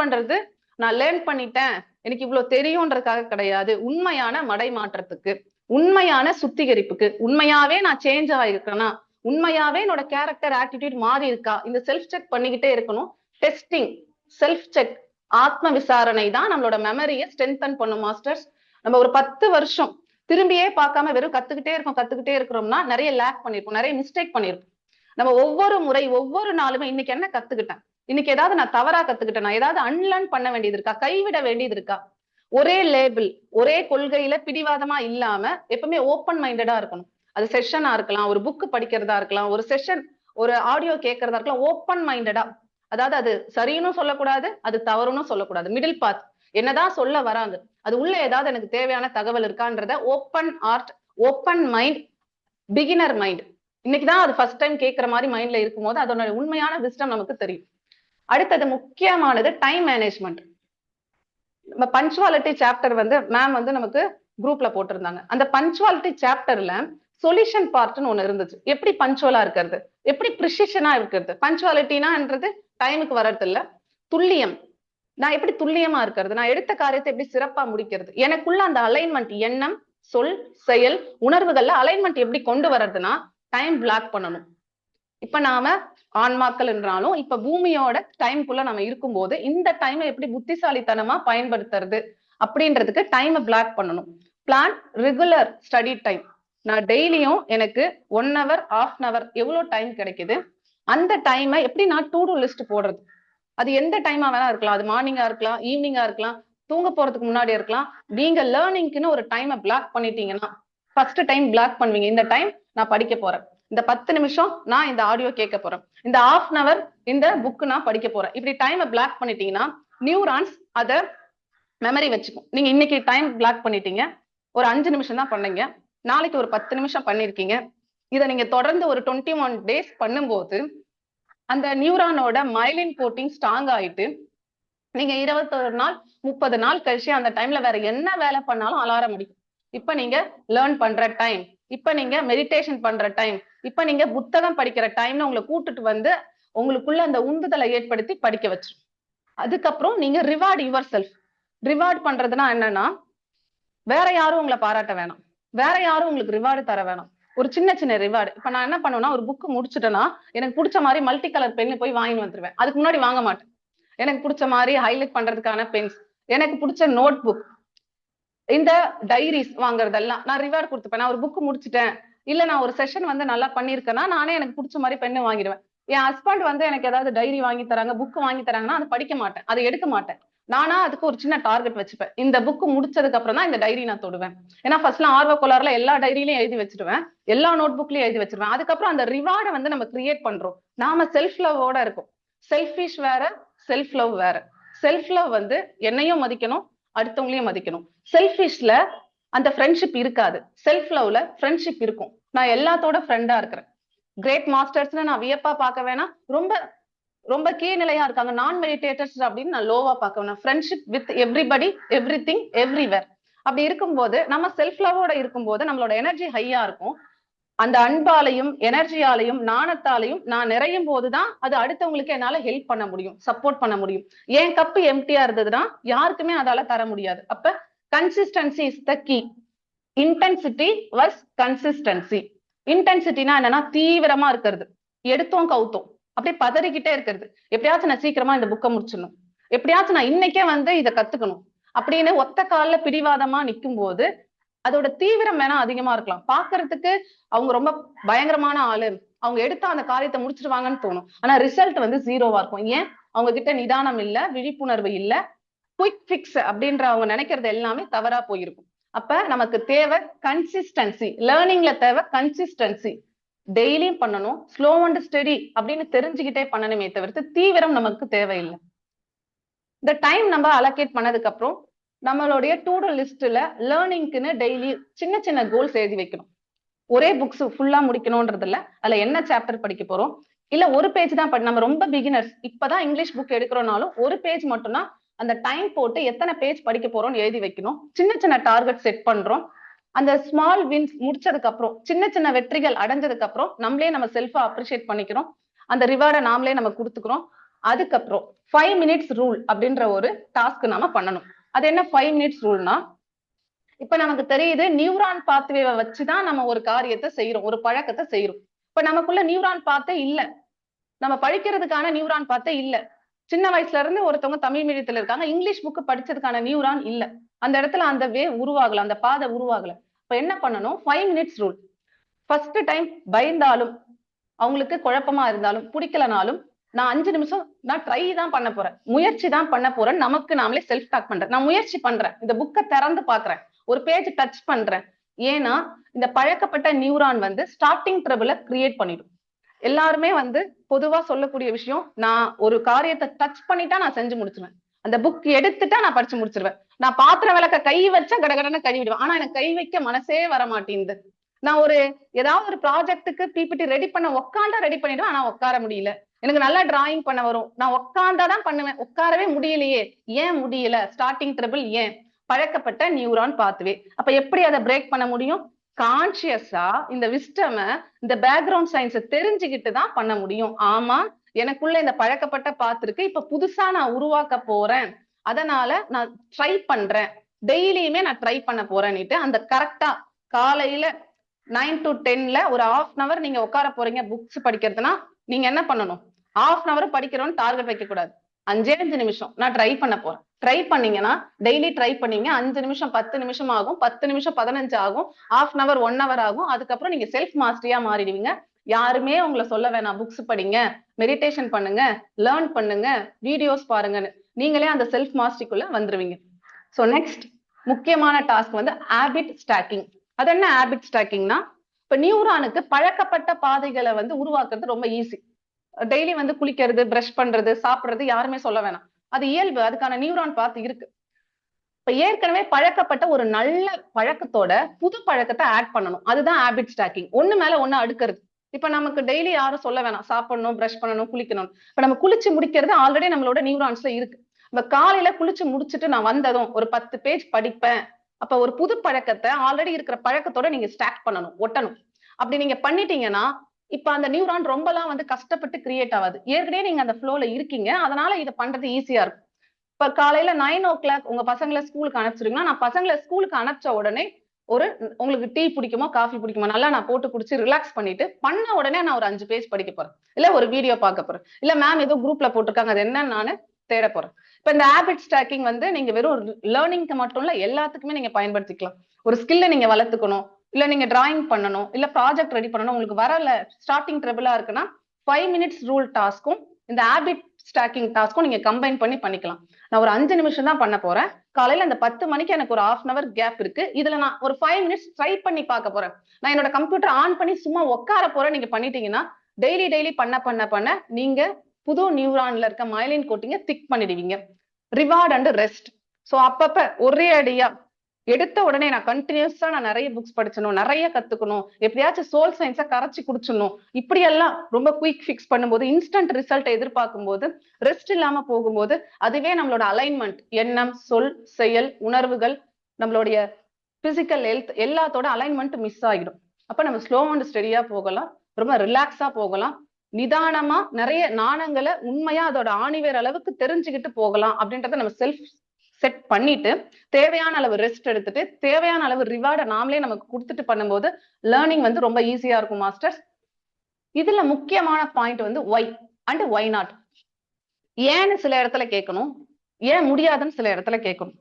பண்ணிட்டேன், எனக்கு இவ்வளவு தெரியும்ன்றதுக்காக கிடையாது. உண்மையான மடை மாற்றத்துக்கு, உண்மையான சுத்திகரிப்புக்கு, உண்மையாவே நான் சேஞ்ச் ஆயிருக்கேனா, உண்மையாவே என்னோட கேரக்டர் ஆட்டிடியூட் மாறி இருக்கா, இந்த செல்ஃப் செக் பண்ணிக்கிட்டே இருக்கணும். டெஸ்டிங், செல்ஃப் செக், ஆத்ம விசாரணை தான் நம்மளோட மெமரியை ஸ்ட்ரென்தன் பண்ணும் மாஸ்டர்ஸ். நம்ம ஒரு 10 வருஷம் திரும்பியே பார்க்காம வெறும் கத்துக்கிட்டே இருக்கிறோம்னா நிறைய லேக் பண்ணிருப்போம், நிறைய மிஸ்டேக் பண்ணிருப்போம். நம்ம ஒவ்வொரு முறை ஒவ்வொரு நாளுமே இன்னைக்கு என்ன கத்துக்கிட்டேன், இன்னைக்கு ஏதாவது நான் தவறா கத்துக்கிட்டேன், நான் ஏதாவது அன்லேர்ன் பண்ண வேண்டியது இருக்கா, கைவிட வேண்டியது இருக்கா, ஒரே லேபிள் ஒரே கொள்கையில பிடிவாதமா இல்லாம எப்பவுமே ஓப்பன் மைண்டடா இருக்கணும். அது செஷனா இருக்கலாம், ஒரு புக் படிக்கிறதா இருக்கலாம், ஒரு செஷன் ஒரு ஆடியோ கேட்கறதா இருக்கலாம். ஓப்பன் மைண்டடா, அதாவது அது சரின்னு சொல்லக்கூடாது, அது தவறுன்னு சொல்லக்கூடாது, மிடில் பாத். என்னதான் சொல்ல வராங்க, அது உள்ள ஏதாவது எனக்கு தேவையான தகவல் இருக்கான்றத open heart, open mind, beginner mind. இன்னைக்குதான் அது ஃபர்ஸ்ட் டைம் கேட்கிற மாதிரி மைண்ட்ல இருக்கும்போது அதோட உண்மையான விஸ்டம் நமக்கு தெரியும். அடுத்தது முக்கியமானது டைம் மேனேஜ்மெண்ட். நம்ம பஞ்சுவாலிட்டி சாப்டர் வந்து மேம் வந்து நமக்கு குரூப்ல போட்டிருந்தாங்க. அந்த பஞ்சுவாலிட்டி சாப்டர்ல சொல்யூஷன் பார்ட்னு ஒண்ணு இருந்துச்சு. எப்படி பஞ்சுவலா இருக்கிறது, எப்படி ப்ரிசிஷனா இருக்கிறது. பஞ்சுவாலிட்டினான்றது டைமுக்கு வர்றது இல்ல, துல்லியம். நான் எப்படி துல்லியமா இருக்கிறது, நான் எடுத்த காரியத்தை எப்படி சிறப்பா முடிக்கிறது, எனக்குள்ள அந்த அலைன்மெண்ட், எண்ணம், சொல், செயல், உணர்வுகள்ல அலைன்மெண்ட் எப்படி கொண்டு வர்றதுன்னா டைம் பிளாக் பண்ணணும். இப்ப நாம ஆன்மாக்கள் என்றாலும் இப்ப பூமியோட டைம்குள்ள நம்ம இருக்கும்போது இந்த டைமை எப்படி புத்திசாலித்தனமா பயன்படுத்துறது அப்படின்றதுக்கு டைமை பிளாக் பண்ணணும். Plan regular study time. நான் டெய்லியும் எனக்கு 1 hour, 1/2 hour எவ்வளவு டைம் கிடைக்குது, அந்த டைமை எப்படி நான் டூ டூ லிஸ்ட் போடுறது. அது எந்த டைமா வேணா இருக்கலாம், அது மார்னிங்கா இருக்கலாம், ஈவினிங்கா இருக்கலாம், தூங்க போறதுக்கு முன்னாடி இருக்கலாம். நீங்க லேர்னிங்க்குன்னு ஒரு டைமை பிளாக் பண்ணிட்டீங்கன்னா, ஃபர்ஸ்ட் டைம் பிளாக் பண்ணுவீங்க. இந்த டைம் நான் படிக்க போறேன், இந்த 10 நிமிஷம் நான் இந்த ஆடியோ கேட்க போறேன், இந்த 1/2 hour இந்த புக் நான் படிக்க போறேன். இப்படி டைமை பிளாக் பண்ணிட்டீங்கன்னா நியூரான்ஸ் அத மெமரி வச்சுக்கும். நீங்க இன்னைக்கு டைம் பிளாக் பண்ணிட்டீங்க, ஒரு 5 நிமிஷம் தான் பண்ணீங்க, நாளைக்கு ஒரு 10 நிமிஷம் பண்ணிருக்கீங்க. இதை நீங்க தொடர்ந்து ஒரு 21 days பண்ணும்போது அந்த நியூரானோட மைலின் கோட்டிங் ஸ்ட்ராங் ஆயிட்டு நீங்க 21 நாள் 30 நாள் கழிச்சு அந்த டைம்ல வேற என்ன வேலை பண்ணாலும் அலாரம் அடிக்கும். இப்ப நீங்க லேர்ன் பண்ற டைம், இப்ப நீங்க மெடிடேஷன் பண்ற டைம், இப்ப நீங்க புத்தகம் படிக்கிற டைம்னு உங்களை கூட்டிட்டு வந்து உங்களுக்குள்ள அந்த உந்துதலை ஏற்படுத்தி படிக்க வச்சு, அதுக்கப்புறம் நீங்க ரிவார்ட் யுவர் செல்ஃப். ரிவார்ட் பண்றதுன்னா என்னன்னா, வேற யாரும் உங்களை பாராட்ட வேணாம், வேற யாரும் உங்களுக்கு ரிவார்டு தர வேணாம், ஒரு சின்ன சின்ன ரிவார்டு. இப்ப நான் என்ன பண்ணுவேன்னா, ஒரு புக் முடிச்சுட்டேன்னா எனக்கு பிடிச்ச மாதிரி மல்டி கலர் பென் போய் வாங்கி வந்துருவேன். அதுக்கு முன்னாடி வாங்க மாட்டேன். எனக்கு பிடிச்ச மாதிரி ஹைலைட் பண்றதுக்கான பென்ஸ், எனக்கு பிடிச்ச நோட் புக், இந்த டைரிஸ் வாங்குறதெல்லாம் நான் ரிவார்ட் கொடுத்துப்பேன். நான் ஒரு புக் முடிச்சுட்டேன், இல்ல நான் ஒரு செஷன் வந்து நல்லா பண்ணிருக்கேன்னா நானே எனக்கு பிடிச்ச மாதிரி பெண்ணு வாங்கிடுவேன். என் ஹஸ்பண்ட் வந்து எனக்கு ஏதாவது டைரி வாங்கி தராங்க, புக் வாங்கி தராங்கன்னா அதை படிக்க மாட்டேன், அதை எடுக்க மாட்டேன். நானா அதுக்கு ஒரு சின்ன டார்கெட் வச்சுப்பேன். இந்த புக் முடிச்சதுக்கு அப்புறம் தான் இந்த டைரி நான் தொடுவேன். ஏன்னா ஃபர்ஸ்ட்லாம் ஆர்வ கோளாறுல எல்லா டைரியிலையும் எழுதி வச்சிருவேன், எல்லா நோட் புக்லயும் எழுதி வச்சிருவேன். அதுக்கப்புறம் அந்த ரிவார்டை வந்து நம்ம கிரியேட் பண்றோம். நாம செல்ஃப் லவ்வோட இருக்கும். செல்ஃபிஷ் வேற, செல்ஃப் லவ் வேற. செல்ஃப் லவ் வந்து என்னையும் மதிக்கணும், அடுத்தவங்களையும் மதிக்கணும். செல்ஃபிஷ்ல அந்த ஃப்ரெண்ட்ஷிப் இருக்காது, செல்ஃப் லவ்ல ஃப்ரெண்ட்ஷிப் இருக்கும். நான் எல்லாத்தோட ஃப்ரெண்டா இருக்கிறேன். கிரேட் மாஸ்டர்ஸ்னு நான் வியப்பா பார்க்க வேணாம், ரொம்ப ரொம்ப கீழ்நிலையா இருக்காங்க நான் மெடிடேட்டர்ஸ் அப்படின்னு நான் லோவா பார்க்க வேணாம். Friendship with everybody, every thing, everywhere. அப்படி இருக்கும்போது நம்ம செல்ஃப் லவோட இருக்கும்போது நம்மளோட எனர்ஜி ஹையா இருக்கும். அந்த அன்பாலையும் எனர்ஜியாலையும் நாணத்தாலையும் நான் நிறையும் போதுதான் அது அடுத்தவங்களுக்கு என்னால ஹெல்ப் பண்ண முடியும், சப்போர்ட் பண்ண முடியும். என் கப்பு எம்டியா இருந்ததுன்னா யாருக்குமே அதால தர முடியாது. அப்ப consistency is the key. Intensity versus consistency. இன்டென்சிட்டினா என்னன்னா தீவிரமா இருக்கிறது, எடுத்தோம் கவுத்தோம் அப்படியே பதறிக்கிட்டே இருக்கிறது. எப்படியாச்சும் நான் சீக்கிரமா இந்த புக்கை முடிச்சிடணும், எப்படியாச்சும் நான் இன்னைக்கே வந்து இதை கத்துக்கணும் அப்படின்னு ஒத்த காலில் பிடிவாதமா நிற்கும் போது அதோட தீவிரம் வேணா அதிகமா இருக்கலாம். பாக்குறதுக்கு அவங்க ரொம்ப பயங்கரமான ஆளு, அவங்க எடுத்தா அந்த காரியத்தை முடிச்சிருவாங்கன்னு தோணும். ஆனா ரிசல்ட் வந்து ஜீரோவா இருக்கும். ஏன்? அவங்க கிட்ட நிதானம் இல்ல, விழிப்புணர்வு இல்ல, குயிக் பிக்ஸ் அப்படின்ற அவங்க நினைக்கிறது எல்லாமே தவறா போயிருக்கும். அப்ப நமக்கு தேவை கன்சிஸ்டன்சி. லேர்னிங்ல தேவை கன்சிஸ்டன்சி. டெய்லியும் பண்ணணும், ஸ்லோ அண்ட் ஸ்டெடி அப்படின்னு தெரிஞ்சுக்கிட்டே பண்ணணுமே தவிர்த்து தீவிரம் நமக்கு தேவையில்லை. இந்த டைம் நம்ம அலோகேட் பண்ணதுக்கு அப்புறம் நம்மளுடைய டு டு லிஸ்ட்ல லேர்னிங்க்குன்னு டெய்லி சின்ன சின்ன கோல்ஸ் எழுதி வைக்கணும். ஒரே புக்ஸ் ஃபுல்லா முடிக்கணும்ன்றது இல்ல, அதுல என்ன சாப்டர் படிக்க போறோம், இல்ல ஒரு பேஜ் தான் நம்ம ரொம்ப பிகினர்ஸ் இப்பதான் இங்கிலீஷ் புக் எடுக்கிறோம்னாலும் ஒரு பேஜ் மட்டும்தான் அந்த டைம் போட்டு எத்தனை பேஜ் படிக்க போறோம்னு எழுதி வைக்கணும். சின்ன சின்ன டார்கெட் செட் பண்றோம். அந்த ஸ்மால் வின்ஸ் முடிச்சதுக்கு அப்புறம், சின்ன சின்ன வெற்றிகள் அடைஞ்சதுக்கு அப்புறம் நம்மளே நம்ம செல்ஃபா அப்ரிஷியேட் பண்ணிக்கிறோம். அந்த ரிவார்டை நாமளே நம்ம கொடுத்துக்கிறோம். அதுக்கப்புறம் 5 minutes ரூல் அப்படின்ற ஒரு டாஸ்க் நாம பண்ணணும். அது என்ன 5 minutes ரூல்னா, இப்ப நமக்கு தெரியுது நியூரான் பாத்வேவை வச்சுதான் நம்ம ஒரு காரியத்தை செய்யறோம், ஒரு பழக்கத்தை செய்யறோம். இப்ப நமக்குள்ள நியூரான் பாத்தே இல்ல, நம்ம படிக்கிறதுக்கான நியூரான் பாத்தே இல்ல. சின்ன வயசுல இருந்து ஒருத்தவங்க தமிழ் மீடியத்துல இருக்காங்க, இங்கிலீஷ் புக் படிச்சதுக்கான நியூரான் இல்ல. அந்த இடத்துல அந்த வே உருவாகல, அந்த பாதை உருவாகல. இப்ப என்ன பண்ணணும்? 5 minutes ரூல். ஃபர்ஸ்ட் டைம் பயந்தாலும் அவங்களுக்கு குழப்பமா இருந்தாலும் பிடிக்கலனாலும் நான் 5 நிமிஷம் நான் ட்ரை தான் பண்ண போறேன், முயற்சி தான் பண்ண போறேன், நமக்கு நாமளே செல்ஃப் டாக் பண்றேன். நான் முயற்சி பண்றேன், இந்த புக்கை திறந்து பாக்குறேன், ஒரு பேஜ் டச் பண்றேன். ஏன்னா இந்த பழக்கப்பட்ட நியூரான் வந்து ஸ்டார்டிங் ட்ரபிள கிரியேட் பண்ணிடும். எல்லாருமே வந்து பொதுவா சொல்லக்கூடிய விஷயம், நான் ஒரு காரியத்தை டச் பண்ணிட்டா நான் செஞ்சு முடிச்சிருவேன், அந்த புக் எடுத்துட்டா நான் படிச்சு முடிச்சிருவேன், நான் பாத்திரம் விளக்க கை வச்சா கடகடன்னு கழுவிடுவேன், ஆனா எனக்கு கை வைக்க மனசே வர மாட்டேங்குது. நான் ஒரு ஏதாவது ஒரு ப்ராஜெக்ட்டுக்கு பிபிடி ரெடி பண்ண உட்காண்டா ரெடி பண்ணிடுவேன், ஆனா உட்கார முடியல. எனக்கு நல்லா டிராயிங் பண்ண வரும், நான் உட்காந்தாதான் பண்ணுவேன், உட்காரவே முடியலையே. ஏன் முடியல? Starting trouble. ஏன்? பழக்கப்பட்ட நியூரான் பாத்வே. அப்ப எப்படி அதை பிரேக் பண்ண முடியும்? கான்சியஸா இந்த விஸ்டம, இந்த பேக்ரவுண்ட் சயின்ஸை தெரிஞ்சுக்கிட்டு தான் பண்ண முடியும். ஆமா, எனக்குள்ள இந்த பழக்கப்பட்ட பாத்து இருக்கு, இப்ப புதுசா நான் உருவாக்க போறேன், அதனால நான் ட்ரை பண்றேன், டெய்லியுமே நான் ட்ரை பண்ண போறேன்னுட்டு அந்த கரெக்டா காலையில 9 to 10ல ஒரு half an hour நீங்க உட்கார போறீங்க புக்ஸ் படிக்கிறதுனா, நீங்க என்ன பண்ணணும்? half an hour படிக்கிறோம்னு டார்கெட் வைக்க கூடாது. 5 நிமிஷம் நான் ட்ரை பண்ண போறேன். ட்ரை பண்ணீங்கன்னா டெய்லி ட்ரை பண்ணீங்க, 5 நிமிஷம் 10 நிமிஷம் ஆகும், 10 நிமிஷம் 15 ஆகும், half an hour 1 hour ஆகும். அதுக்கப்புறம் நீங்க செல்ஃப் மாஸ்டரியா மாறிடுவீங்க. யாருமே உங்களை சொல்ல வேணாம் புக்ஸ் படிங்க, மெடிடேஷன் பண்ணுங்க, லேர்ன் பண்ணுங்க, வீடியோஸ் பாருங்கன்னு. நீங்களே அந்த செல்ஃப் மாஸ்டரிக்குள்ள வந்துருவீங்க. சோ நெக்ஸ்ட் முக்கியமான டாஸ்க் வந்து ஹாபிட் ஸ்டாக்கிங். அது என்ன ஹாபிட் ஸ்டாக்கிங்னா, இப்ப நியூரானுக்கு பழக்கப்பட்ட பாதைகளை வந்து உருவாக்குறது ரொம்ப ஈஸி. டெய்லி வந்து குளிக்கிறது, பிரஷ் பண்றது, சாப்பிடுறது யாருமே சொல்ல வேணாம், அது இயல்பு, அதுக்கான நியூரான் பாத்து இருக்கு. இப்ப ஏற்கனவே பழக்கப்பட்ட ஒரு நல்ல பழக்கத்தோட புது பழக்கத்தை ஆட் பண்ணணும், அதுதான் ஹாபிட் ஸ்டாக்கிங். ஒண்ணு மேல ஒண்ணு அடுக்கிறது. இப்ப நமக்கு டெய்லி யாரும் சொல்ல வேணாம் சாப்பிடணும், பிரஷ் பண்ணணும், குளிக்கணும். இப்ப நம்ம குளிச்சு முடிக்கிறது ஆல்ரெடி நம்மளோட நியூரான்ஸ்ல இருக்கு. இப்ப காலையில குளிச்சு முடிச்சுட்டு நான் வந்ததும் ஒரு 10 பேஜ் படிப்பேன். அப்ப ஒரு புது பழக்கத்தை ஆல்ரெடி இருக்கிற பழக்கத்தோட நீங்க ஸ்டாக் பண்ணணும், ஒட்டணும். அப்படி நீங்க பண்ணிட்டீங்கன்னா இப்ப அந்த நியூரான் ரொம்பலாம் வந்து கஷ்டப்பட்டு கிரியேட் ஆகாது. ஏற்கனவே நீங்க அந்த ஃப்ளோல இருக்கீங்க, அதனால இதை பண்றது ஈஸியா இருக்கும். இப்ப காலையில 9 o'clock உங்க பசங்களை ஸ்கூலுக்கு அனுப்பிச்சிருங்கன்னா, நான் பசங்களை ஸ்கூலுக்கு அனுப்பிச்ச உடனே ஒரு உங்களுக்கு டீ பிடிக்குமோ காஃபி பிடிக்குமோ நல்லா நான் போட்டு குடிச்சு ரிலாக்ஸ் பண்ணிட்டு பண்ண உடனே நான் ஒரு 5 பேஜ் படிக்க போறேன், இல்ல ஒரு வீடியோ பார்க்க போறேன், இல்ல மேம் ஏதோ குரூப்ல போட்டிருக்காங்க அது என்னன்னு நானு தேட போறேன். இப்ப இந்த ஹாபிட் ஸ்டாக்கிங் வந்து நீங்க வெறும் லேர்னிங்க்கு மட்டும் இல்ல, எல்லாத்துக்குமே நீங்க பயன்படுத்திக்கலாம். ஒரு ஸ்கில்ல நீங்க வளர்த்துக்கணும், இல்ல நீங்க டிராயிங் பண்ணணும், இல்ல ப்ராஜெக்ட் ரெடி பண்ணணும், உங்களுக்கு வரல ஸ்டார்டிங் ட்ரபிளா இருக்குன்னா 5 minutes ரூல் டாஸ்க்கும் இந்த ஹாபிட் ஸ்டாக்கிங் டாஸ்க்கும் நீங்க கம்பைன் பண்ணி பண்ணிக்கலாம். நான் ஒரு 5 நிமிஷம் தான் பண்ண போறேன், காலையில அந்த 10 மணிக்கு எனக்கு ஒரு half an hour கேப் இருக்கு, இதுல நான் ஒரு 5 minutes ட்ரை பண்ணி பார்க்க போறேன், நான் என்னோட கம்ப்யூட்டர் ஆன் பண்ணி சும்மா உட்கார போறேன். நீங்க பண்ணிட்டீங்கன்னா டெய்லி பண்ண பண்ண பண்ண நீங்க புது நியூரான்ல இருக்க மயலின் கோட்டிங்க திக் பண்ணிடுவீங்க. Reward and rest. சோ அப்பப்ப ஒரே அடியா எடுத்த உடனே நான் கண்டினியூஸா நான் நிறைய புக்ஸ் படிச்சணும், நிறைய கத்துக்கணும், எப்படியாச்சும் சோல் சயின்ஸை கரைச்சி குடிச்சிடணும், இப்படி எல்லாம் ரொம்ப குயிக் ஃபிக்ஸ் பண்ணும்போது, இன்ஸ்டன்ட் ரிசல்ட் எதிர்பார்க்கும் போது, ரெஸ்ட் இல்லாம போகும்போது அதுவே நம்மளோட அலைன்மெண்ட், எண்ணம், சொல், செயல், உணர்வுகள், நம்மளுடைய பிசிக்கல் ஹெல்த் எல்லாத்தோட அலைன்மெண்ட் மிஸ் ஆகிடும். அப்ப நம்ம ஸ்லோ அண்ட் ஸ்டெடியா போகலாம், ரொம்ப ரிலாக்ஸா போகலாம், நிதானமா நிறைய நாணங்களை உண்மையா அதோட ஆணிவேர் அளவுக்கு தெரிஞ்சுக்கிட்டு போகலாம். அப்படின்றத நம்ம செல்ஃப் செட் பண்ணிட்டு தேவையான அளவு ரெஸ்ட் எடுத்துட்டு தேவையான அளவு ரிவார்டை நாமளே நமக்கு கொடுத்துட்டு பண்ணும்போது லேர்னிங் வந்து ரொம்ப ஈஸியா இருக்கும் மாஸ்டர்ஸ். இதுல முக்கியமான பாயிண்ட் வந்து ஒய் அண்ட் ஒய் நாட். ஏன்னு சில இடத்துல கேட்கணும், ஏன் முடியாதுன்னு சில இடத்துல கேட்கணும்.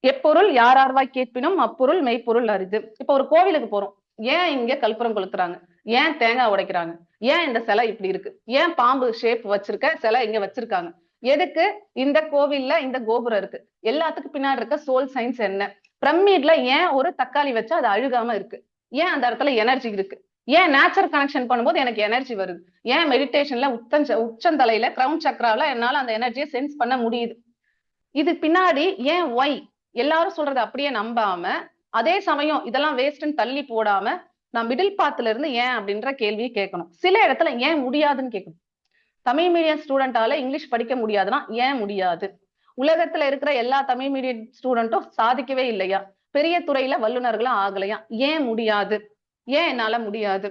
எப்பொருள் யாரார்வாய் கேட்பினும் அப்பொருள் மெய்ப்பொருள் அரிது. இப்ப ஒரு கோவிலுக்கு போறோம், ஏன் இங்க கற்பூரம் கொளுத்துறாங்க, ஏன் தேங்காய் உடைக்கிறாங்க, ஏன் இந்த சிலை இப்படி இருக்கு, ஏன் பாம்பு ஷேப் வச்சிருக்க சிலை இங்க வச்சிருக்காங்க, எதுக்கு இந்த கோவில்ல இந்த கோபுரம் இருக்கு, எல்லாத்துக்கும் பின்னாடி இருக்க சோல் சயின்ஸ் என்ன, பிரமிட்ல ஏன் ஒரு தக்காளி வச்சா அது அழுகாம இருக்கு, ஏன் அந்த இடத்துல எனர்ஜி இருக்கு, ஏன் நேச்சர் கனெக்ஷன் பண்ணும்போது எனக்கு எனர்ஜி வருது, ஏன் மெடிடேஷன்ல உச்சந்தலையில கிரவுன் சக்கரால என்னால அந்த எனர்ஜியை சென்ஸ் பண்ண முடியுது. இது பின்னாடி ஏன் ஒய், எல்லாரும் சொல்றது அப்படியே நம்பாம அதே சமயம் இதெல்லாம் வேஸ்ட்ன்னு தள்ளி போடாம நான் மிடில் பாத்துல இருந்து ஏன் அப்படின்ற கேள்வியை கேட்கணும். சில இடத்துல ஏன் முடியாதுன்னு கேட்கணும். தமிழ் மீடியம் ஸ்டூடெண்டால இங்கிலீஷ் படிக்க முடியாதுன்னா ஏன் முடியாது? உலகத்துல இருக்கிற எல்லா தமிழ் மீடியம் ஸ்டூடெண்ட்டும் சாதிக்கவே இல்லையா, பெரிய துறையில வல்லுநர்களா ஆகலையா, ஏன் முடியாது? ஏன் என்னால முடியாது?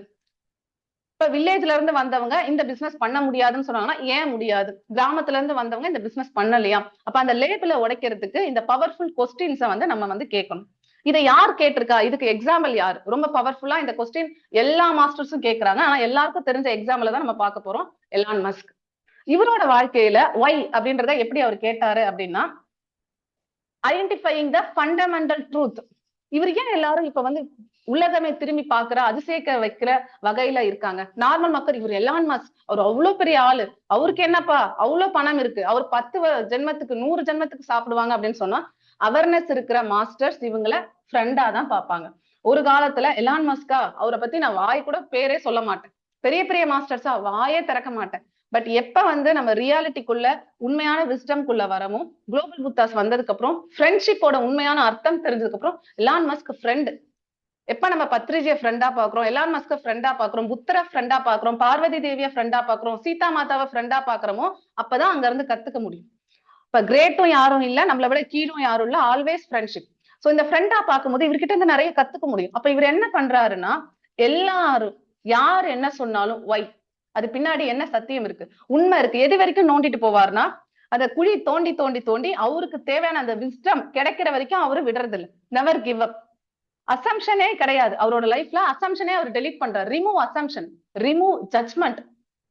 இப்ப வில்லேஜ்ல இருந்து வந்தவங்க இந்த பிசினஸ் பண்ண முடியாதுன்னு சொன்னாங்கன்னா ஏன் முடியாது? கிராமத்துல இருந்து வந்தவங்க இந்த பிசினஸ் பண்ணலையா? அப்ப அந்த லேபிள உடைக்கிறதுக்கு இந்த பவர்ஃபுல் கொஸ்டின்ஸை வந்து நம்ம வந்து கேட்கணும். இதை யார் கேட்டிருக்கா? இதுக்கு எக்ஸாம்பிள் யார்? ரொம்ப பவர்ஃபுல்லா இந்த கொஸ்டின் எல்லா மாஸ்டர்ஸும் கேட்கறாங்க, ஆனா எல்லாருக்கும் தெரிஞ்ச எக்ஸாம்பிள் தான் நம்ம பார்க்க போறோம். Elon Musk. இவரோட வாழ்க்கையில ஒய் அப்படின்றத எப்படி அவர் கேட்டாரு அப்படின்னா, ஐடென்டிஃபையிங் த ஃபண்டமெண்டல் ட்ரூத். இவர் ஏன் எல்லாரும் இப்ப வந்து உலகமே திரும்பி பாக்குற அதிசயிக்க வைக்கிற வகையில இருக்காங்க? நார்மல் மக்கள் இவர் எலான் மஸ்க், அவர் அவ்வளவு பெரிய ஆளு, அவருக்கு என்னப்பா அவ்வளவு பணம் இருக்கு, அவர் 10 ஜென்மத்துக்கு 100 ஜென்மத்துக்கு சாப்பிடுவாங்க அப்படின்னு சொன்னா அவேர்னஸ் இருக்கிற மாஸ்டர்ஸ் இவங்கள ஃப்ரெண்டா தான் பார்ப்பாங்க. ஒரு காலத்துல எலான் மஸ்கா அவரை பத்தி நான் வாய் கூட பேரே சொல்ல மாட்டேன். பெரிய பெரிய மாஸ்டர்ஸா வாயே திறக்க மாட்டேன். பட் எப்ப வந்து நம்ம ரியாலிட்டிக்குள்ள உண்மையான விஸ்டம்குள்ள வரவும், குளோபல் புத்தாஸ் வந்ததுக்கு அப்புறம் ஃப்ரெண்ட்ஷிப்போட உண்மையான அர்த்தம் தெரிஞ்சதுக்கு அப்புறம் எலான் மஸ்க் ஃப்ரெண்ட். எப்ப நம்ம பத்ரிஜியை ஃப்ரெண்டா பாக்குறோம், எலான் மஸ்க ஃப்ரெண்டா பாக்குறோம், புத்தரை ஃப்ரெண்டா பாக்குறோம், பார்வதி தேவியை ஃப்ரெண்டா பாக்குறோம், சீதா மாதாவை ஃப்ரெண்டா பாக்குறோமோ அப்பதான் அங்க இருந்து கத்துக்க முடியும். இப்ப கிரேட்டும் யாரும் இல்ல, நம்மளை விட கீழும் யாரும் இல்ல, ஆல்வேஸ் ஃப்ரெண்ட்ஷிப். சோ இந்த ஃப்ரெண்டா பார்க்கும்போது இவர்கிட்ட இருந்து நிறைய கத்துக்க முடியும். அப்ப இவர் என்ன பண்றாருன்னா, எல்லாரும் யார் என்ன சொன்னாலும் ஒய், அது பின்னாடி என்ன சத்தியம் இருக்கு, உண்மை இருக்கு, எது வரைக்கும் நோண்டிட்டு போவார்னா, அந்த குழி தோண்டி தோண்டி தோண்டி அவருக்கு தேவையான அந்த விஸ்டம் கிடைக்கிற வரைக்கும் அவரு விடுறது இல்லை. Never give up. அசம்ஷனே கிடையாது அவரோட லைஃப்ல. அசம்ஷனே அவர் டெலீட் பண்றாரு. Remove assumption, remove judgment.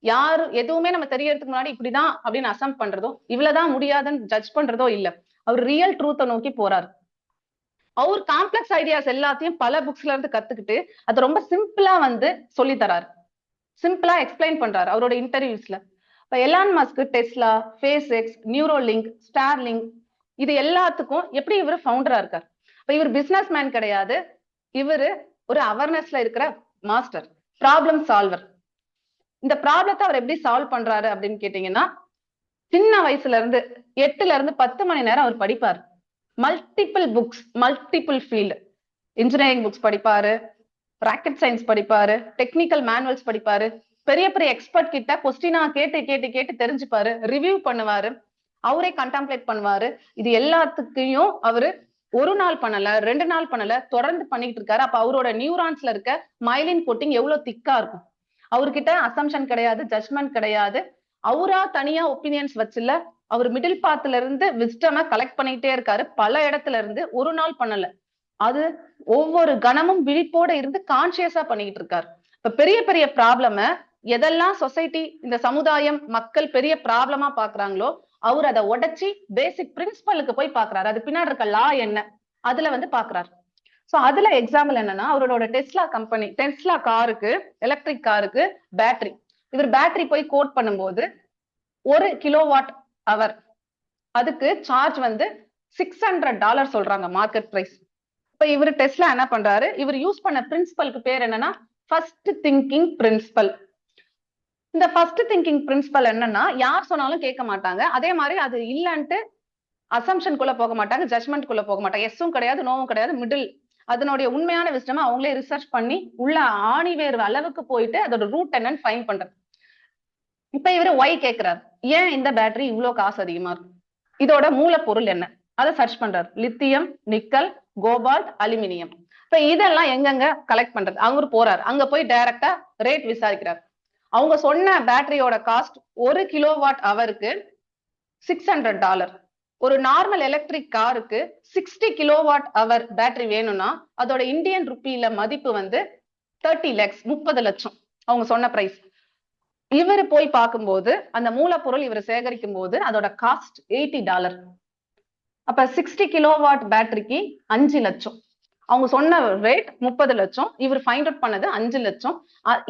யாரு எதுவுமே நம்ம தெரியறதுக்கு முன்னாடி இப்படிதான் அப்படின்னு அசம்ப் பண்றதோ, இவ்வளவுதான் முடியாதுன்னு ஜட்ஜ் பண்றதோ இல்ல. அவர் ரியல் ட்ரூத்தை நோக்கி போறாரு. அவர் காம்ப்ளெக்ஸ் ஐடியாஸ் எல்லாத்தையும் பல புக்ஸ்ல இருந்து கத்துக்கிட்டு அது ரொம்ப சிம்பிளா வந்து சொல்லி தராரு, சிம்பிளா எக்ஸ்பிளைன் பண்றாரு அவரோட இன்டர்வியூஸ்ல. இப்ப Elon Musk Tesla, SpaceX, Neuralink, Starlink இது எல்லாத்துக்கும் எப்படி இவர் ஃபவுண்டரா இருக்கார். இப்ப இவர் பிசினஸ் மேன் கிடையாது, இவரு ஒரு அவேர்னஸ்ல இருக்கிற மாஸ்டர், ப்ராப்ளம் சால்வர். இந்த ப்ராப்ளத்தை அவர் எப்படி சால்வ் பண்றாரு அப்படின்னு கேட்டீங்கன்னா, சின்ன வயசுல இருந்து 8ல இருந்து 10 மணி நேரம் அவர் படிப்பாரு. Multiple books, multiple field. Engineering books படிப்பாரு, ராக்கெட் சயின்ஸ் படிப்பாரு, டெக்னிக்கல் மேனுவல்ஸ் படிப்பாரு, பெரிய பெரிய எக்ஸ்பர்ட் கிட்ட கொஸ்டினா கேட்டு கேட்டு கேட்டு தெரிஞ்சுப்பாரு, ரிவ்யூ பண்ணுவாரு, அவரே கண்டாம்ப்ளேட் பண்ணுவாரு. இது எல்லாத்துக்கையும் அவரு ஒரு நாள் பண்ணல, 2 நாள் பண்ணல, தொடர்ந்து பண்ணிட்டு இருக்காரு. அப்ப அவரோட நியூரான்ஸ்ல இருக்க மைலின் கோட்டிங் எவ்வளவு திக்கா இருக்கும். அவர்கிட்ட அசம்ஷன் கிடையாது, ஜட்ஜ்மெண்ட் கிடையாது. அவரா தனியா ஒப்பீனியன்ஸ் வச்சுல, அவர் மிடில் பாத்துல இருந்து விஸ்டம கலெக்ட் பண்ணிட்டே இருக்காரு. பல இடத்துல இருந்து ஒரு நாள் பண்ணல, அது ஒவ்வொரு கணமும் விழிப்போட இருந்து கான்சியஸா பண்ணிட்டு இருக்காரு. இப்ப பெரிய பெரிய ப்ராப்ளம எதெல்லாம் சொசைட்டி, இந்த சமுதாயம், மக்கள் பெரிய ப்ராப்ளமா பாக்குறாங்களோ அவர் அதை உடைச்சி பேசிக் பிரின்சிபலுக்கு போய் பாக்குறாரு. அது பின்னாடி இருக்க லா என்ன அதுல வந்து பாக்குறாரு. சோ அதுல எக்ஸாம்பிள் என்னன்னா, அவரோட டெஸ்லா கம்பெனி, டெஸ்லா காருக்கு, எலக்ட்ரிக் காருக்கு பேட்டரி, இவர் பேட்டரி போய் கோட் பண்ணும்போது 1 கிலோவாட் அவர் அதுக்கு சார்ஜ் வந்து $600 சொல்றாங்க மார்க்கெட் பிரைஸ். இப்ப இவர் டெஸ்லா என்ன பண்றாரு, இவர் யூஸ் பண்ண பிரின்சிபலுக்கு பேர் என்னன்னா ஃபர்ஸ்ட் திங்கிங் பிரின்சிபல். இந்த ஃபர்ஸ்ட் திங்கிங் பிரின்சிபல் என்னன்னா, யார் சொன்னாலும் கேட்க மாட்டாங்க, அதே மாதிரி அது இல்லன்ட்டு அசம்ஷனுக்குள்ள போக மாட்டாங்க, ஜட்மெண்ட்குள்ள போக மாட்டாங்க, எஸ்ஸும் கிடையாது நோவும் கிடையாது, மிடில். அதனுடைய உண்மையான விஸ்டமா அவங்களே ரிசர்ச் பண்ணி உள்ள ஆணிவேர் அளவுக்கு போயிட்டு அதோட ரூட் என்னன்னு ஃபைண்ட் பண்றது. இப்ப இவரு ஒய் கேட்கிறாரு, ஏன் இந்த பேட்டரி இவ்வளவு காசு அதிகமா இருக்கு, இதோட மூலப்பொருள் என்ன, அதை சர்ச் பண்றாரு. Lithium, nickel, cobalt, aluminium. இப்ப இதெல்லாம் எங்கெங்க கலெக்ட் பண்றது, அவரு போறாரு, அங்க போய் டைரக்டா ரேட் விசாரிக்கிறார். அவங்க சொன்ன பேட்டரியோட காஸ்ட் 1 கிலோவாட் அவருக்கு $600. ஒரு நார்மல் எலக்ட்ரிக் காருக்கு 60 கிலோவாட் அவர் பேட்டரி வேணும்னா அதோட இந்தியன் ருப்பியில மதிப்பு வந்து 30 lakhs, 30 லட்சம் அவங்க சொன்ன பிரைஸ். இவர் போய் பார்க்கும்போது அந்த மூலப்பொருள் இவர் சேகரிக்கும் போது அதோட காஸ்ட் $80. அப்ப 60 கிலோவாட் பேட்டரிக்கு 5 லட்சம், அவங்க சொன்ன ரேட் 30 லட்சம், இவர் ஃபைண்ட் அவுட் பண்ணது 5 லட்சம்.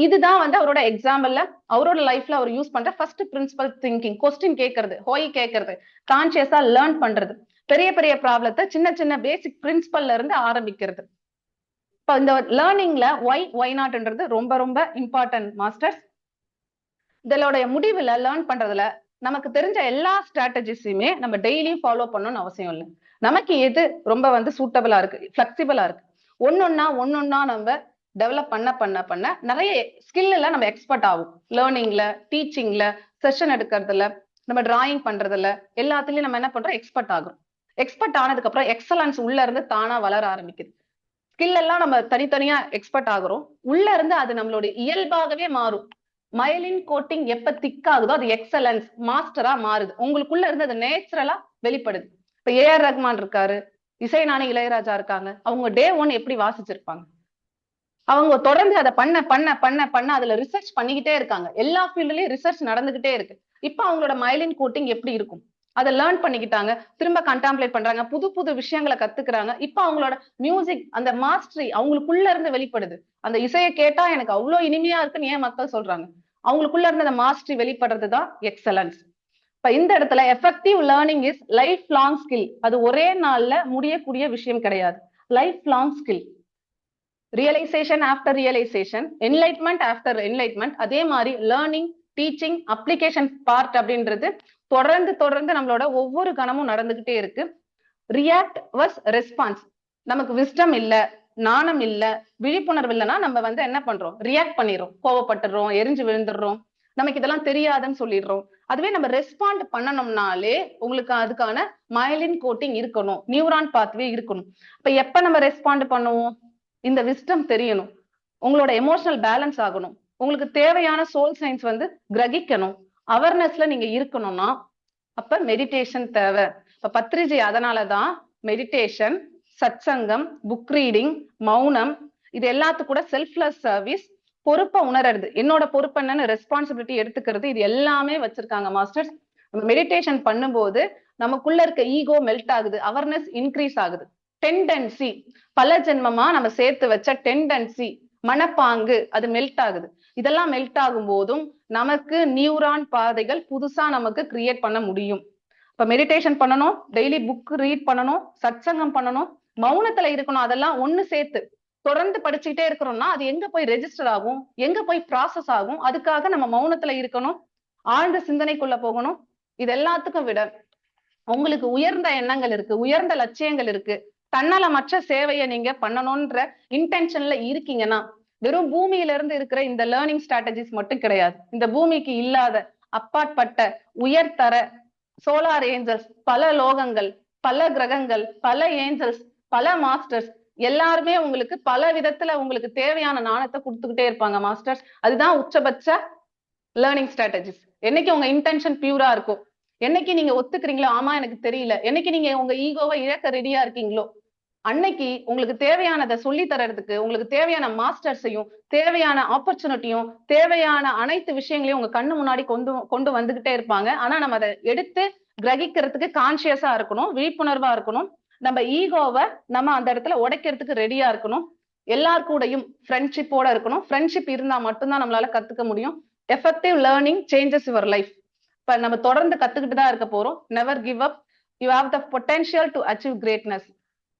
இதுதான் வந்து அவரோட எக்ஸாம்பிள்ல அவரோட லைஃப்ல அவர் யூஸ் பண்ற ஃபர்ஸ்ட் பிரின்சிபல் திங்கிங். கொஸ்டின் கேட்கறது, ஹோய் கேட்கறது, கான்சியஸா லேர்ன் பண்றது, பெரிய பெரிய ப்ராப்ளத்தை சின்ன சின்ன பேசிக் பிரின்சிபல்ல இருந்து ஆரம்பிக்கிறது. இப்ப இந்த லேர்னிங்ல ஒய் நாட்ன்றது ரொம்ப ரொம்ப இம்பார்ட்டன்ட் மாஸ்டர்ஸ். இதோட முடிவுல லேர்ன் பண்றதுல நமக்கு தெரிஞ்ச எல்லா ஸ்ட்ராட்டஜிஸையுமே நம்ம டெய்லியும் ஃபாலோ பண்ணணும்னு அவசியம் இல்லை. நமக்கு எது ரொம்ப வந்து சூட்டபிளா இருக்கு, பிளெக்சிபிளா இருக்கு, ஒன்னொன்னா நம்ம டெவலப் பண்ண பண்ண பண்ண நிறைய ஸ்கில்ல நம்ம எக்ஸ்பர்ட் ஆகும். லேர்னிங்ல, டீச்சிங்ல, செஷன் எடுக்கிறதுல, நம்ம டிராயிங் பண்றதுல எல்லாத்துலயும் நம்ம என்ன பண்றோம், எக்ஸ்பர்ட் ஆகும். எக்ஸ்பர்ட் ஆனதுக்கு அப்புறம் எக்ஸலன்ஸ் உள்ள இருந்து தானா வளர ஆரம்பிக்குது. ஸ்கில் எல்லாம் நம்ம தனித்தனியா எக்ஸ்பர்ட் ஆகுறோம், உள்ள இருந்து அது நம்மளுடைய இயல்பாகவே மாறும். மயலின் கோட்டிங் எப்ப திக் ஆகுதோ அது எக்ஸலன்ஸ் மாஸ்டரா மாறுது, உங்களுக்குள்ள இருந்து அது நேச்சுரலா வெளிப்படுது. இப்ப ஏஆர் ரஹ்மான் இருக்காரு, இசைஞானி இளையராஜா இருக்காங்க, அவங்க டே 1 எப்படி வாசிச்சிருப்பாங்க, அவங்க தொடர்ந்து அதை பண்ண பண்ண பண்ண பண்ண அதுல ரிசர்ச் பண்ணிக்கிட்டே இருக்காங்க, எல்லா ஃபீல்ட்லயும் ரிசர்ச் நடந்துகிட்டே இருக்கு. இப்ப அவங்களோட மயலின் கோட்டிங் எப்படி இருக்கும், அதை லேர்ன் பண்ணிக்கிட்டாங்க, திரும்ப கண்டாம்ப்ளேட் பண்றாங்க, புது புது விஷயங்களை கத்துக்கிறாங்க. இப்ப அவங்களோட மியூசிக் அந்த மாஸ்டரி அவங்களுக்குள்ள இருந்து வெளிப்படுது. அந்த இசையை கேட்டா எனக்கு அவ்வளவு இனிமையா இருக்குன்னு ஏன் மக்கள் சொல்றாங்க? அவங்களுக்குள்ள இருந்து அந்த மாஸ்டரி வெளிப்படுறதுதான் எக்ஸலன்ஸ். இப்ப இந்த இடத்துல effective learning is life long skill. அது ஒரே நாள்ல முடியக்கூடிய விஷயம் கிடையாது. Life long skill. Realisation after realisation, enlightenment after enlightenment. அதே மாதிரி லேர்னிங், டீச்சிங், அப்ளிகேஷன் பார்ட் அப்படின்றது தொடர்ந்து தொடர்ந்து நம்மளோட ஒவ்வொரு கணமும் நடந்துகிட்டே இருக்கு. React versus response. நமக்கு விஸ்டம் இல்ல, நாணம் இல்ல, விழிப்புணர்வு இல்லைன்னா நம்ம என்ன பண்றோம்? ரியாக்ட் பண்ணிடுறோம், கோவப்பட்டுறோம், எரிஞ்சு விழுந்துடுறோம், நமக்கு இதெல்லாம் தெரியாதுன்னு சொல்லிடுறோம். அதுவே நம்ம ரெஸ்பாண்ட் பண்ணணும்னாலே உங்களுக்கு அதுக்கான மயலின் கோட்டிங் இருக்கணும், நியூரான் பாத்வே இருக்கணும். இப்ப எப்ப நம்ம ரெஸ்பாண்ட் பண்ணுவோம்? இந்த விஸ்டம் தெரியணும், உங்களோட எமோஷனல் பேலன்ஸ் ஆகணும், உங்களுக்கு தேவையான சோல் சயின்ஸ் கிரகிக்கணும், அவேர்னஸ்ல நீங்க இருக்கணும்னா அப்ப மெடிடேஷன் தேவை. இப்ப பத்ரிஜி அதனாலதான் மெடிடேஷன், சத்சங்கம், புக் ரீடிங், மௌனம், இது எல்லாத்துக்கும் கூட செல்ஃப்லெஸ் சர்வீஸ், பொறுப்பை உணர்றது, என்னோட பொறுப்பு என்னன்னு ரெஸ்பான்சிபிலிட்டி எடுத்துக்கிறது, இது எல்லாமே வச்சிருக்காங்க மாஸ்டர்ஸ். மெடிடேஷன் பண்ணும்போது நமக்குள்ள இருக்க ஈகோ மெல்ட் ஆகுது, அவேர்னஸ் இன்க்ரீஸ் ஆகுது. டெண்டன்சி, பல ஜென்மமா நம்ம சேர்த்து வச்ச டெண்டன்சி, மனப்பாங்கு, அது மெல்ட் ஆகுது. இதெல்லாம் மெல்ட் ஆகும் போதும் நமக்கு நியூரான் பாதைகள் புதுசா நமக்கு கிரியேட் பண்ண முடியும். இப்ப மெடிடேஷன் பண்ணணும், டெய்லி புக் ரீட் பண்ணணும், சத்சங்கம் பண்ணணும், மௌனத்துல இருக்கணும். அதெல்லாம் ஒண்ணு சேர்த்து தொடர்ந்து படிச்சுக்கிட்டே இருக்கிறோம்னா அது எங்க போய் ரெஜிஸ்டர் ஆகும், எங்க போய் ப்ராசஸ் ஆகும்? அதுக்காக நம்ம மௌனத்துல இருக்கணும், ஆழ்ந்த சிந்தனைக்குள்ள போகணும். இது எல்லாத்துக்கும் விட உங்களுக்கு உயர்ந்த எண்ணங்கள் இருக்கு, உயர்ந்த லட்சியங்கள் இருக்கு, தன்னலமற்ற சேவையை நீங்க பண்ணணும்ன்ற இன்டென்ஷன்ல இருக்கீங்கன்னா, வெறும் பூமியில இருந்து இருக்கிற இந்த லேர்னிங் ஸ்ட்ராட்டஜிஸ் மட்டும் கிடையாது, இந்த பூமிக்கு இல்லாத அப்பாற்பட்ட உயர்தர சோலார் ஏஞ்சல்ஸ், பல லோகங்கள், பல கிரகங்கள், பல ஏஞ்சல்ஸ், பல மாஸ்டர்ஸ் எல்லாருமே உங்களுக்கு பல விதத்துல உங்களுக்கு தேவையான நாணத்தை கொடுத்துக்கிட்டே இருப்பாங்க மாஸ்டர்ஸ். அதுதான் உச்சபட்ச லேர்னிங் ஸ்ட்ராட்டஜிஸ். என்னைக்கு உங்க இன்டென்ஷன் பியூரா இருக்கும், என்னைக்கு நீங்க ஒத்துக்கிறீங்களோ ஆமா எனக்கு தெரியல, என்னைக்கு நீங்க உங்க ஈகோவை இழக்க ரெடியா இருக்கீங்களோ, அன்னைக்கு உங்களுக்கு தேவையானதை சொல்லி தர்றதுக்கு உங்களுக்கு தேவையான மாஸ்டர்ஸையும் தேவையான ஆப்பர்ச்சுனிட்டியும் தேவையான அனைத்து விஷயங்களையும் உங்க கண்ணு முன்னாடி கொண்டு வந்துகிட்டே இருப்பாங்க. ஆனா நம்ம அதை எடுத்து கிரகிக்கிறதுக்கு கான்சியஸா இருக்கணும், விழிப்புணர்வா இருக்கணும், நம்ம ஈகோவை நம்ம அந்த இடத்துல உடைக்கிறதுக்கு ரெடியா இருக்கணும், எல்லார் கூடயும் ஃப்ரெண்ட்ஷிப்போட இருக்கணும். ஃப்ரெண்ட்ஷிப் இருந்தா மட்டும்தான் நம்மளால கத்துக்க முடியும். Effective learning changes your life. இப்ப நம்ம தொடர்ந்து கத்துக்கிட்டு தான் இருக்க போறோம். Never give up, you have the potential to achieve greatness.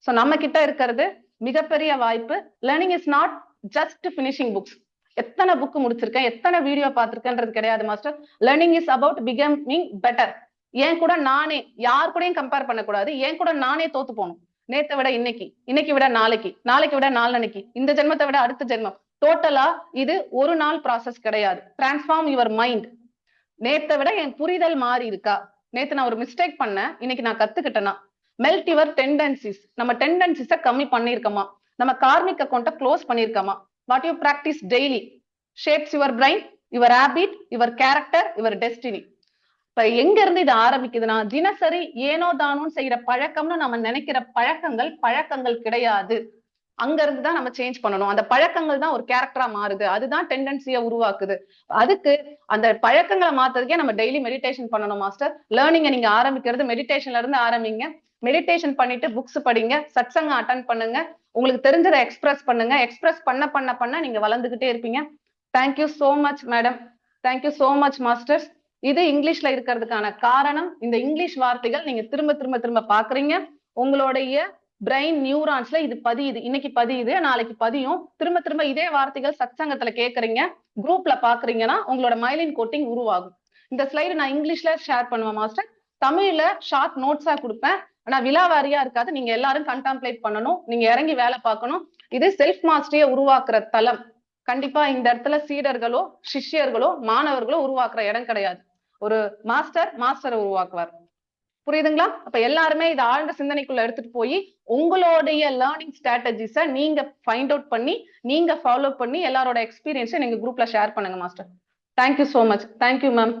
So நம்ம கிட்ட இருக்கிறது மிகப்பெரிய வாய்ப்பு. Learning is not just finishing books. எத்தனை புக் முடிச்சிருக்கேன், எத்தனை வீடியோ பார்த்திருக்கேன்றது கிடையாது master. Learning is about becoming better. ஏன் கூட நானே, யார் கூடயும் கம்பேர் பண்ணக்கூடாது, ஏன் கூட நானே தோத்து போகணும். நேத்தை விட இன்னைக்கு, இன்னைக்கு விட நாளைக்கு, நாளைக்கு விட நாளன்னைக்கு, இந்த ஜென்மத்தை விட அடுத்த ஜென்மம். டோட்டலா இது ஒரு நாள் ப்ராசஸ் கிடையாது. Transform your mind. நேத்தை விட என் புரிதல் மாறி இருக்கா, நேத்து நான் ஒரு மிஸ்டேக் பண்ணேன், இன்னைக்கு நான் கத்துக்கிட்டேனா, மெல்ட் யுவர் டெண்டன்சிஸ். நம்ம டெண்டன்சிஸை கம்மி பண்ணிருக்கோமா, நம்ம கார்மிக் அக்கௌண்ட்டை க்ளோஸ் பண்ணிருக்கோமா, what you practice daily shapes your brain, your habit, your character, your destiny. இப்ப எங்க இருந்து இது ஆரம்பிக்குதுன்னா, தினசரி ஏனோ தானோன்னு செய்யற பழக்கம்னு நம்ம நினைக்கிற பழக்கங்கள் கிடையாது. அங்க இருந்துதான் நம்ம சேஞ்ச் பண்ணணும். அந்த பழக்கங்கள் தான் ஒரு கேரக்டரா மாறுது, அதுதான் டெண்டன்சியை உருவாக்குது. அதுக்கு அந்த பழக்கங்களை மாத்துறதுக்கே நம்ம டெய்லி மெடிடேஷன் பண்ணணும் மாஸ்டர். லேர்னிங்கை நீங்க ஆரம்பிக்கிறது மெடிடேஷன்ல இருந்து ஆரம்பிங்க. மெடிடேஷன் பண்ணிட்டு புக்ஸ் படிங்க, சத்சங்கம் அட்டன் பண்ணுங்க, உங்களுக்கு தெரிஞ்சதை எக்ஸ்பிரஸ் பண்ணுங்க. எக்ஸ்பிரஸ் பண்ண பண்ண பண்ண நீங்க வளர்ந்துகிட்டே இருப்பீங்க. Thank you so much madam, thank you so much masters. இது இங்கிலீஷ்ல இருக்கிறதுக்கான காரணம், இந்த இங்கிலீஷ் வார்த்தைகள் நீங்க திரும்ப திரும்ப திரும்ப பாக்குறீங்க, உங்களுடைய பிரெயின் நியூரான்ஸ்ல இது பதியுது, இன்னைக்கு பதியுது, நாளைக்கு பதியும். திரும்ப திரும்ப இதே வார்த்தைகள் சத்சங்கத்துல கேக்குறீங்க, குரூப்ல பாக்குறீங்கன்னா உங்களோட மைலின் கோட்டிங் உருவாகும். இந்த ஸ்லைடு நான் இங்கிலீஷ்ல ஷேர் பண்ணுவேன் மாஸ்டர், தமிழ்ல ஷார்ட் நோட்ஸா கொடுப்பேன். ஆனா விலாவாரியா இருக்காது, நீங்க எல்லாரும் கண்டாம்ப்ளேட் பண்ணணும், நீங்க இறங்கி வேலை பார்க்கணும். இது செல்ஃப் மாஸ்டரியை உருவாக்குற தளம். கண்டிப்பா இந்த இடத்துல சீடர்களோ சிஷ்யர்களோ மாணவர்களோ உருவாக்குற இடம் கிடையாது. ஒரு மாஸ்டரை உருவாக்குவார். புரியுதுங்களா? அப்ப எல்லாருமே இதை ஆழ்ந்த சிந்தனைக்குள்ள எடுத்துட்டு போய் உங்களுடைய லேர்னிங் ஸ்ட்ராட்டஜிஸை நீங்க ஃபைண்ட் அவுட் பண்ணி நீங்க ஃபாலோ பண்ணி எல்லாரோட எக்ஸ்பீரியன்ஸை நீங்க குரூப்ல ஷேர் பண்ணுங்க master. Thank you so much. Thank you ma'am.